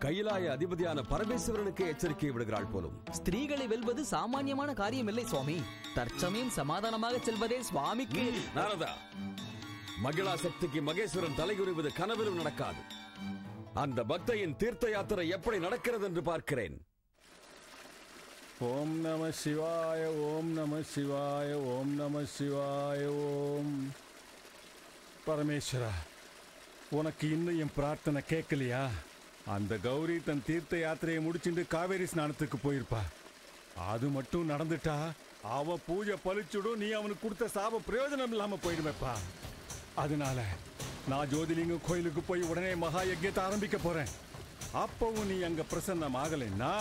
கையிலாய அதிபதியான பரமேஸ்வரனுக்கு எச்சரிக்கை விடுகிறாள் போலும். ஸ்திரீகளை வெல்வது சாமானியமான காரியம் இல்லை சுவாமி. தற்சமயம் சமாதானமாக செல்வதே சுவாமிக்கு. நாரதா, மகிழா சக்திக்கு மகேஸ்வரன் தலைகுறிவது கனவிலும் நடக்காது. அந்த பக்தையின் தீர்த்த யாத்திரை எப்படி நடக்கிறது என்று பார்க்கிறேன். ஓம் நம சிவாய, ஓம் நம சிவாய, ஓம் நம சிவாய. ஓம் பரமேஸ்வரா, உனக்கு இன்னும் என் பிரார்த்தனை கேட்கலையா? அந்த கௌரி தன் தீர்த்த யாத்திரையை முடிச்சுட்டு காவேரி ஸ்நானத்துக்கு போயிருப்பா. அது மட்டும் நடந்துட்டா அவ பூஜை பலிச்சுடும், நீ அவனுக்கு கொடுத்த சாப பிரயோஜனம் இல்லாம போயிடுவேப்பா. அதனால நான் ஜோதிலிங்கம் கோயிலுக்கு போய் உடனே மகா யஜ்யத்தை ஆரம்பிக்க போறேன். அப்பவும் நீ அங்க பிரசன்னம் ஆகலைன்னா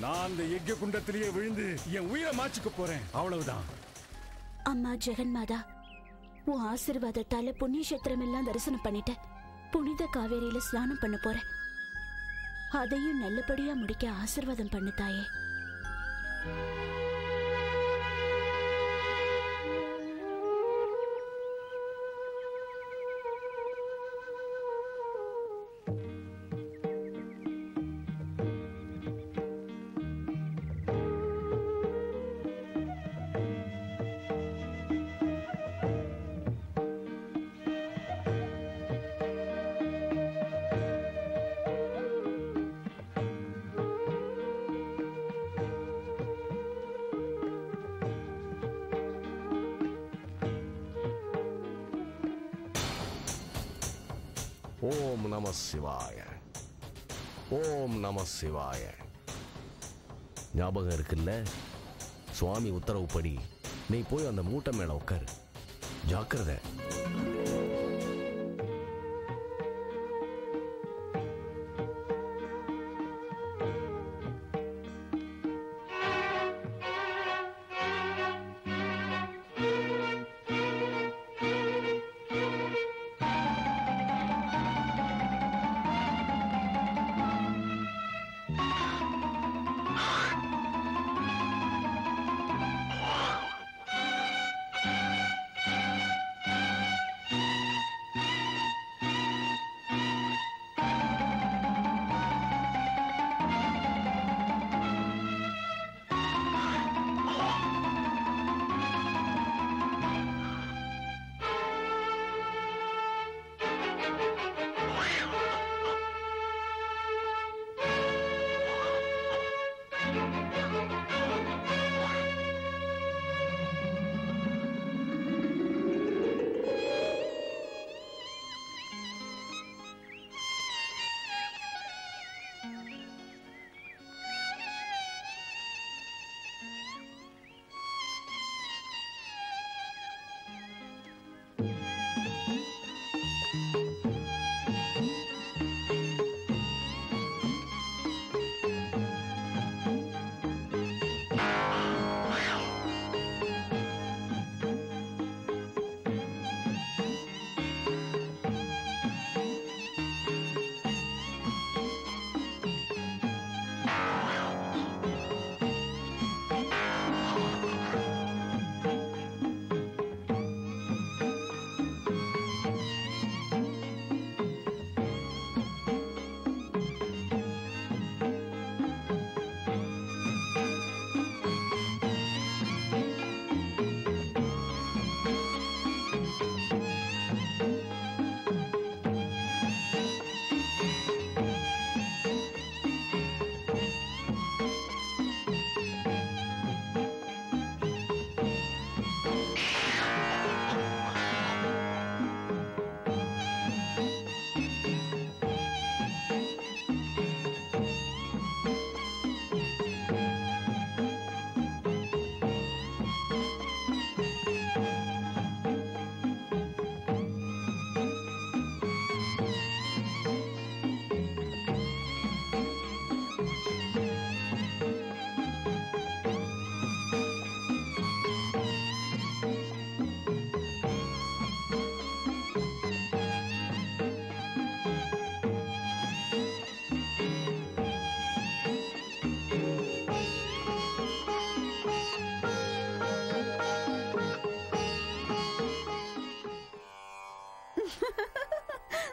நான் அந்த யஜ்ய குண்டத்திலேயே விழுந்து என் உயிரை மாச்சுக்க போறேன். அவ்வளவுதான். அம்மா ஜெகன்மாதா, உன் ஆசீர்வாதத்தால புண்ணிய கஷேத்திரம் எல்லாம் தரிசனம் பண்ணிட்டேன். புனித காவேரியில ஸ்நானம் பண்ண போறேன். அதையும் நல்லபடியா முடிக்க ஆசீர்வாதம் பண்ணு தாயே. ஓம் நம சிவாய, ஓம் நம சிவாய. ஞாபகம் இருக்குல்ல? சுவாமி உத்தரவுப்படி நீ போய் அந்த மூட்டை மேல உட்காரு. ஜாக்கிரதை.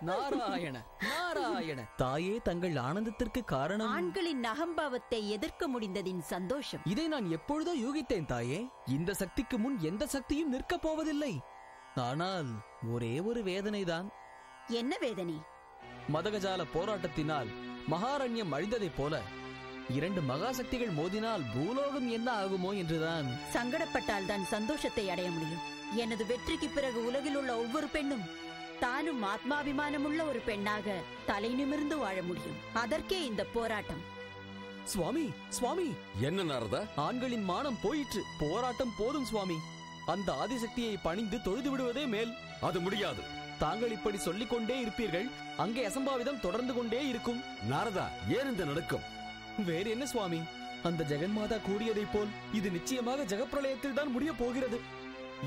நாராயண நாராயண. தாயே, தங்கள் ஆனந்தத்திற்கு காரணம்? ஆண்களின் அகம்பாவத்தை எதிர்க்க முடிந்ததின் சந்தோஷம். இதை நான் எப்பொழுதோ யூகித்தேன் தாயே. இந்த சக்திக்கு முன் எந்த சக்தியும் நிற்கப் போவதில்லை. ஆனால் ஒரே ஒரு வேதனைதான். என்ன வேதனை? மதகஜால போராட்டத்தினால் மகாரண்யம் அழிந்ததைப் போல 2 மகாசக்திகள் மோதினால் பூலோகம் என்ன ஆகுமோ என்றுதான். சங்கடப்பட்டால் தான் சந்தோஷத்தை அடைய முடியும். எனது வெற்றிக்கு பிறகு உலகில் உள்ள ஒவ்வொரு பெண்ணும் தானும் ஆத்மாபிமானமுள்ள ஒரு பெண்ணாக தலை நிமிர்ந்து வாழ முடியும். அதற்கே இந்த போராட்டம். சுவாமி, சுவாமி. என்ன நாரதா? ஆண்களின் மானம் போயிற்று. போராட்டம் போதும் சுவாமி. அந்த ஆதிசக்தியை பணிந்து தொழுது விடுவதே மேல். அது முடியாது. தாங்கள் இப்படி சொல்லிக் கொண்டே இருப்பீர்கள், அங்கே அசம்பாவிதம் தொடர்ந்து கொண்டே இருக்கும். நாரதா, ஏன் இந்த நடுக்கம்? வேறு என்ன சுவாமி, அந்த ஜெகன்மாதா கூறியதைப் போல் இது நிச்சயமாக ஜெகப்பிரளயத்தில் தான் முடிய போகிறது.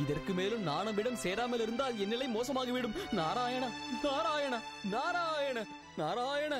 இதற்கு மேலும் நாணமிடம் சேராமல் இருந்தால் என் நிலை மோசமாகிவிடும். நாராயண நாராயண நாராயண நாராயண.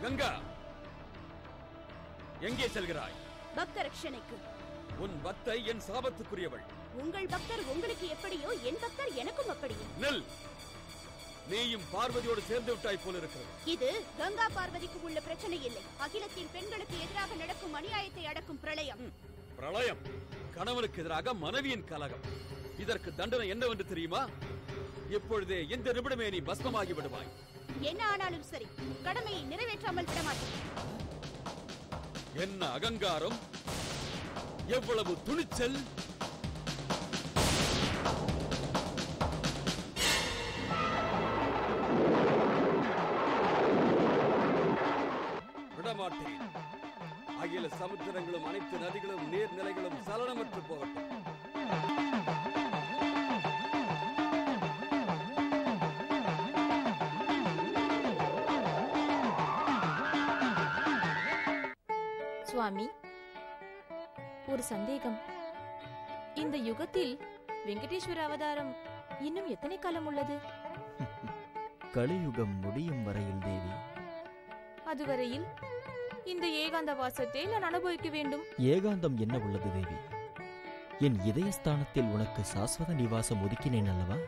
கங்கா, எங்கே செல்கிறாய்? பக்த ரட்சணைக்கு. உன் பக்தை என் சாபத்துக்குரியவள். உங்கள் பக்தர் உங்களுக்கு எப்படியோ என் பக்தர் எனக்கும் அப்படியே. நெல், நீயும் பார்வதியோடு சேர்ந்து விட்டாய் போல இருக்கிறது. இது கங்கா பார்வதிக்கு உள்ள பிரச்சனை இல்லை, அகிலத்தின் பெண்களுக்கு எதிராக நடக்கும் அநியாயத்தை அடக்கும் பிரளயம். பிரளயம், கணவனுக்கு எதிராக மனைவியின் கலகம். இதற்கு தண்டனை என்னவென்று தெரியுமா? இப்பொழுதே இந்த நிமிடமே நீ பஸ்மமாகி விடுவாய். என்ன ஆனாலும் சரி, கடமையை நிறைவேற்றாமல் விடமாட்டேன். என்ன அகங்காரம், எவ்வளவு துணிச்சல்! விடமாட்டேன். அகில சமுத்திரங்களும் அனைத்து நதிகளும் நீர்நிலைகளும் சலனமற்று போகட்டும். சுவாமி, ஒரு சந்தேகம். இந்த யுகத்தில் வெங்கடேஸ்வர அவதாரம் இன்னும் எத்தனை காலம் உள்ளது? கலியுகம் முடியும் வரையில் தேவி. அதுவரையில் இந்த ஏகாந்த வாசத்தை நான் அனுபவிக்க வேண்டும். ஏகாந்தம் என்ன உள்ளது தேவி? என் இதயஸ்தானத்தில் உனக்கு சாஸ்வத நிவாசம் ஒதுக்கினேன் அல்லவா?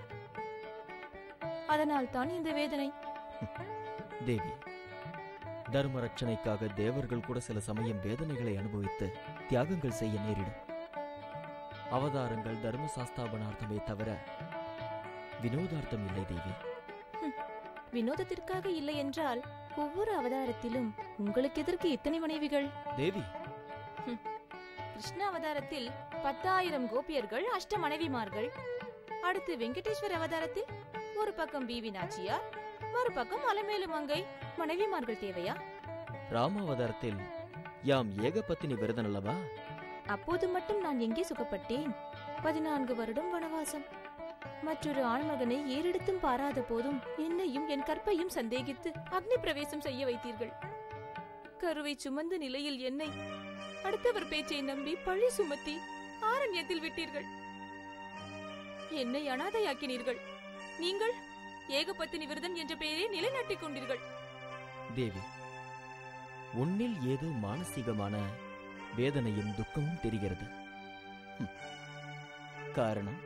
அதனால் தான் இந்த வேதனை. தேவி, தர்ம ரட்சணைக்காக தேவர்கள் கூட சில சமயம் வேதனைகளை அனுபவித்து தியாகங்கள் செய்ய நேரிடும். அவதாரங்கள் தர்ம சாஸ்தாபனார்த்தமே தவிர வினோதார்த்தம் இல்லை தேவி. வினோதத்திற்காக இல்லை என்றால் ஒவ்வொரு அவதாரத்திலும் உங்களுக்கு எதற்கு இத்தனை மனைவிகள்? தேவி, கிருஷ்ண அவதாரத்தில் 10,000 கோபியர்கள், அஷ்ட மனைவிமார்கள். அடுத்து வெங்கடேஸ்வர அவதாரத்தில் ஒரு பக்கம் பிவி நாச்சியார், ஒரு பக்கம் அலமேலு மங்கை மனைவிமார்கள் தேவையா? ராமாவதாரத்தில் யாம் ஏகபத்தினி விரதன் அல்லவா? அப்போது மட்டும் நான் எங்கே சுகப்பட்டேன்? 14 வருடம் வனவாசம். மற்றொரு ஆண்மகனை ஏறெடுத்தும் பாராத போதும் என்னையும் என் கற்பையும் சந்தேகித்து அக்னி பிரவேசம் செய்ய வைத்தீர்கள். கருவை சுமந்த நிலையில் என்னை அடுத்தவர் பேச்சை நம்பி பழி சுமத்தி ஆரண்யத்தில் விட்டீர்கள். என்னை அனாதையாக்கினீர்கள். நீங்கள் ஏகபத்தினி விரதன் என்ற பெயரை நிலைநாட்டிக் கொண்டீர்கள். தேவி, உன்னில் ஏதோ மானசீகமான வேதனையும் துக்கமும் தெரிகிறது. காரணம்?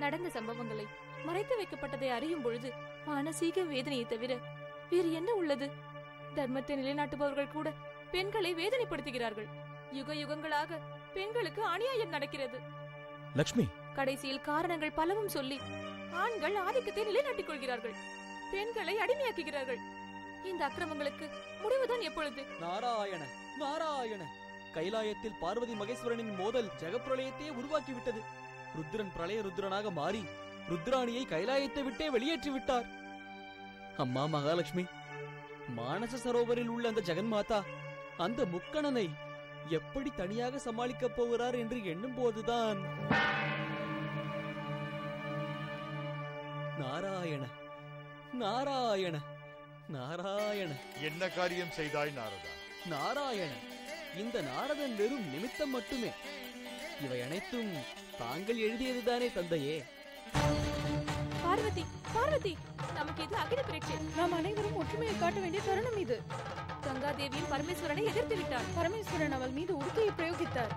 நடந்த சம்பவங்களை மறைத்து வைக்கப்பட்டதை அறியும் பொழுது மானசீக வேதனையை தவிர வேறு என்ன உள்ளது? தர்மத்தை நிலைநாட்டுபவர்கள் கூட பெண்களை வேதனைப்படுத்துகிறார்கள். யுக யுகங்களாக பெண்களுக்கு அநியாயம் நடக்கிறது. லக்ஷ்மி, கடைசியில் காரணங்கள் பலவும் சொல்லி ஆண்கள் ஆதிக்கத்தை நிலைநாட்டிக் கொள்கிறார்கள், பெண்களை அடிமையாக்குகிறார்கள். இந்த அக்கிரமங்களுக்கு முடிவுதான் எப்பொழுது? நாராயண நாராயண! கைலாயத்தில் பார்வதி மகேஸ்வரனின் மோதல் ஜெகப்பிரளயத்தையே உருவாக்கிவிட்டது. ருத்ரன் பிரளய ருத்ரனாக மாறி ருத்ராணியை கைலாயத்தை விட்டே வெளியேற்றி விட்டார். அம்மா மகாலட்சுமி, மானச சரோவரில் உள்ள அந்த ஜெகன்மாதா அந்த முக்கணனை எப்படி தனியாக சமாளிக்கப் போகிறார் என்று எண்ணும் போதுதான் நாராயண நாராயண நாராயண! என்ன காரியம் செய்தாய் நாரதா? நாராயண, இந்த நாரதன் வெறும் நிமித்தம் மட்டுமே. இவை அனைத்தும் தாங்கள் எழுதியதுதானே தந்தையே? பார்வதி, பார்வதி, நமக்கு இது அகில பரீட்சை. நாம் அனைவரும் ஒற்றுமையை காட்ட வேண்டிய தருணம் இது. கங்கா தேவியும் பரமேஸ்வரனை எதிர்த்து விட்டார். பரமேஸ்வரன் அவள் மீது உடுக்கையை பிரயோகித்தார்.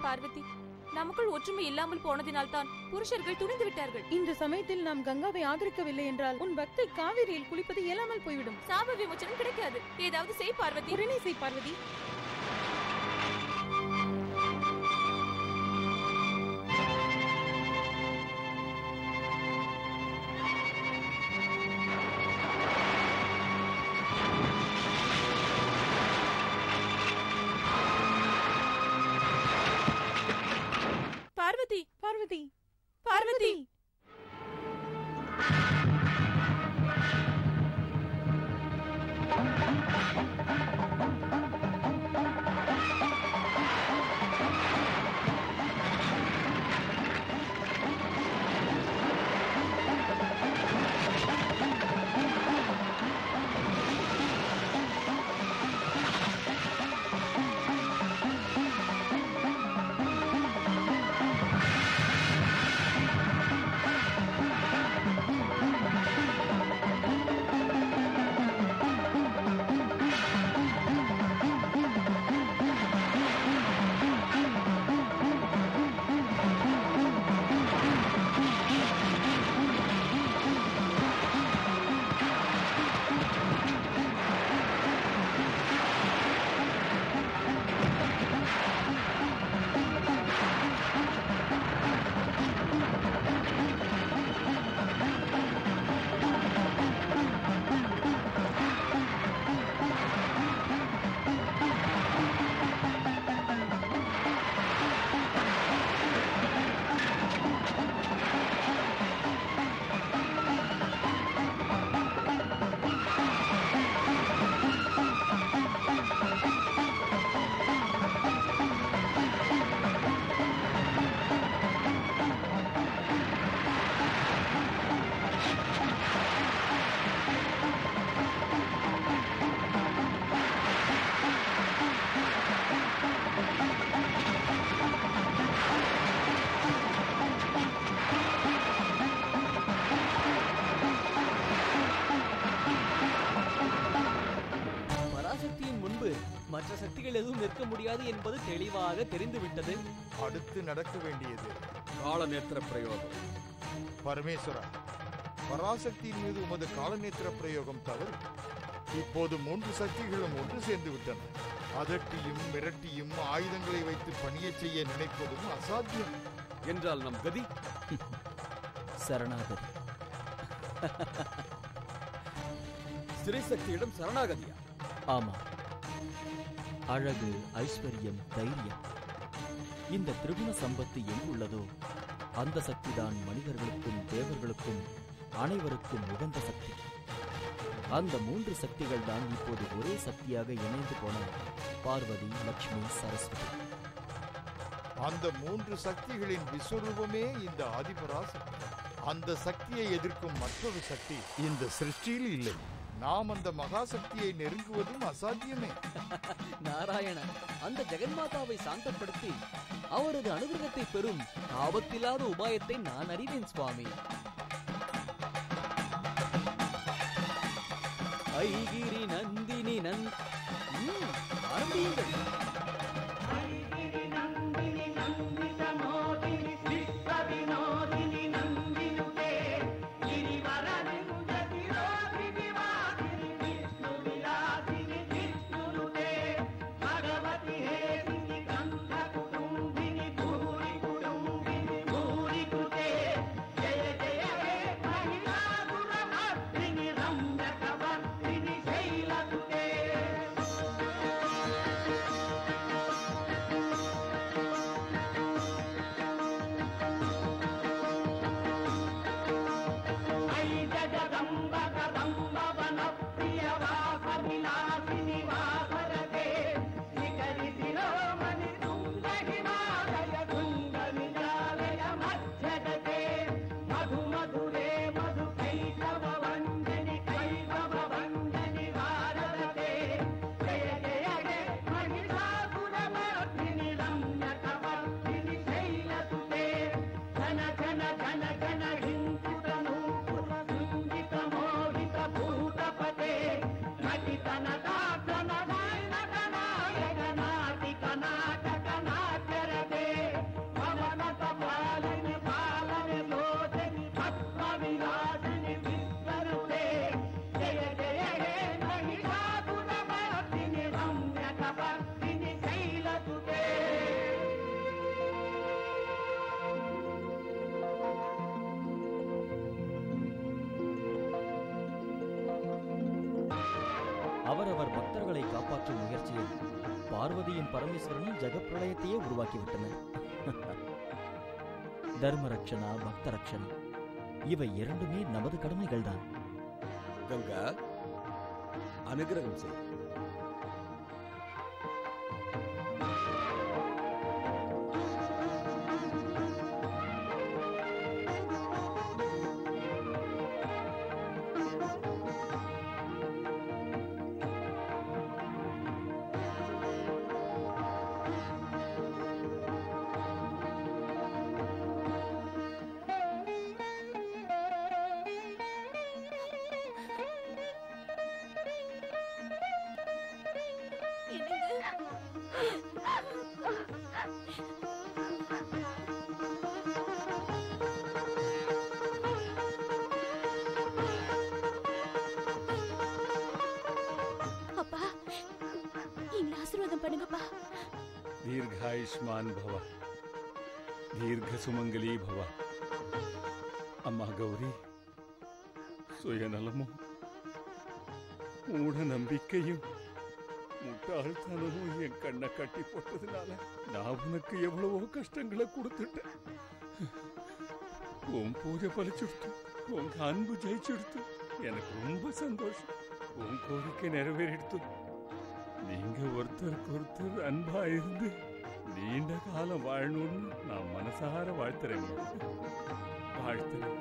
பார்வதி, நமக்குள் ஒற்றுமை இல்லாமல் போனதினால் தான் புருஷர்கள் துணிந்து விட்டார்கள். இந்த சமயத்தில் நாம் கங்காவை ஆதரிக்கவில்லை என்றால் உன் பக்தை காவிரியில் குளிப்பது இயலாமல் போய்விடும். சாப விமோச்சனம் கிடைக்காது. ஏதாவது செய் பார்வதி. உடனே செய் பார்வதி. பார்வதி, பார்வதி, பார்வதி! எதிரில் எதுவும் நிற்க முடியாது என்பது தெளிவாக தெரிந்துவிட்டது. அடுத்து நடக்க வேண்டியது காலநேத்திர பிரயோகம். பரமேஸ்வரா, பராசக்தியின் மீது உமது காலநேத்திர பிரயோகம் தவறு. இப்போது 3 சக்திகளும் ஒன்று சேர்ந்து விட்டன. அதட்டியும் மிரட்டியும் ஆயுதங்களை வைத்து பணியச் செய்ய நினைப்பதும் அசாத்தியம். என்றால் நம் கதி சரணாகதி. ஸ்ரீசக்தியிடம் சரணாகதியா? ஆமா. அழகு, ஐஸ்வர்யம், தைரியம், இந்த திரிகுண சம்பத்து எங்குள்ளதோ அந்த சக்திதான் மனிதர்களுக்கும் தேவர்களுக்கும் அனைவருக்கும் உகந்த சக்தி. அந்த 3 சக்திகள் தான் இப்போது ஒரே சக்தியாக இணைந்து போன பார்வதி, லட்சுமி, சரஸ்வதி. அந்த 3 சக்திகளின் விஸ்வரூபமே இந்த ஆதிபராசக்தி. அந்த சக்தியை எதிர்க்கும் மற்றொரு சக்தி இந்த சிருஷ்டியில் இல்லை. நாம் அந்த மகாசக்தியை நெருங்குவதும் அசாத்தியமே. நாராயண, அந்த ஜெகன்மாதாவை சாந்தப்படுத்தி அவரது அனுகிரகத்தை பெறும் ஆபத்தில்லாத உபாயத்தை நான் அறிவேன் சுவாமி. ஐகிரி நந்தினி ஆரம்பியுங்கள். அவரவர் பக்தர்களை காப்பாற்றும் முயற்சியில் பார்வதியின் பரமேஸ்வரனும் ஜெகப்பிரளயத்தையே உருவாக்கிவிட்டனர். தர்மரக்ஷனா, பக்தரக்ஷனா, இவை இரண்டுமே நமது கடமைகள்தான். கங்கா, அனுகிரகம் செய். அப்பா, எங்களை ஆசீர்வாதம் பண்ணுங்கப்பா. தீர்காயுஷ்மான் பவ, தீர்க்க சுமங்கலி பவ. அம்மா கௌரி, சுயநலமும் மூட நம்பிக்கையும் முட்டாள்தனமும் என் கண்ணை கட்டி போட்டதுனால நான் உனக்கு எவ்வளவோ கஷ்டங்களை கொடுத்துட்டேன். உன் பூஜை பலிச்சுடுத்து, உங்க அன்பு ஜெயிச்சுடுத்து, எனக்கு ரொம்ப சந்தோஷம். உன் கோரிக்கை நிறைவேறிடுத்து. நீங்க ஒருத்தருக்கு ஒருத்தர் அன்பா இருந்து நீண்ட காலம் வாழணும்னு நான் மனசார வாழ்த்துறேன். வாழ்த்துறேன்.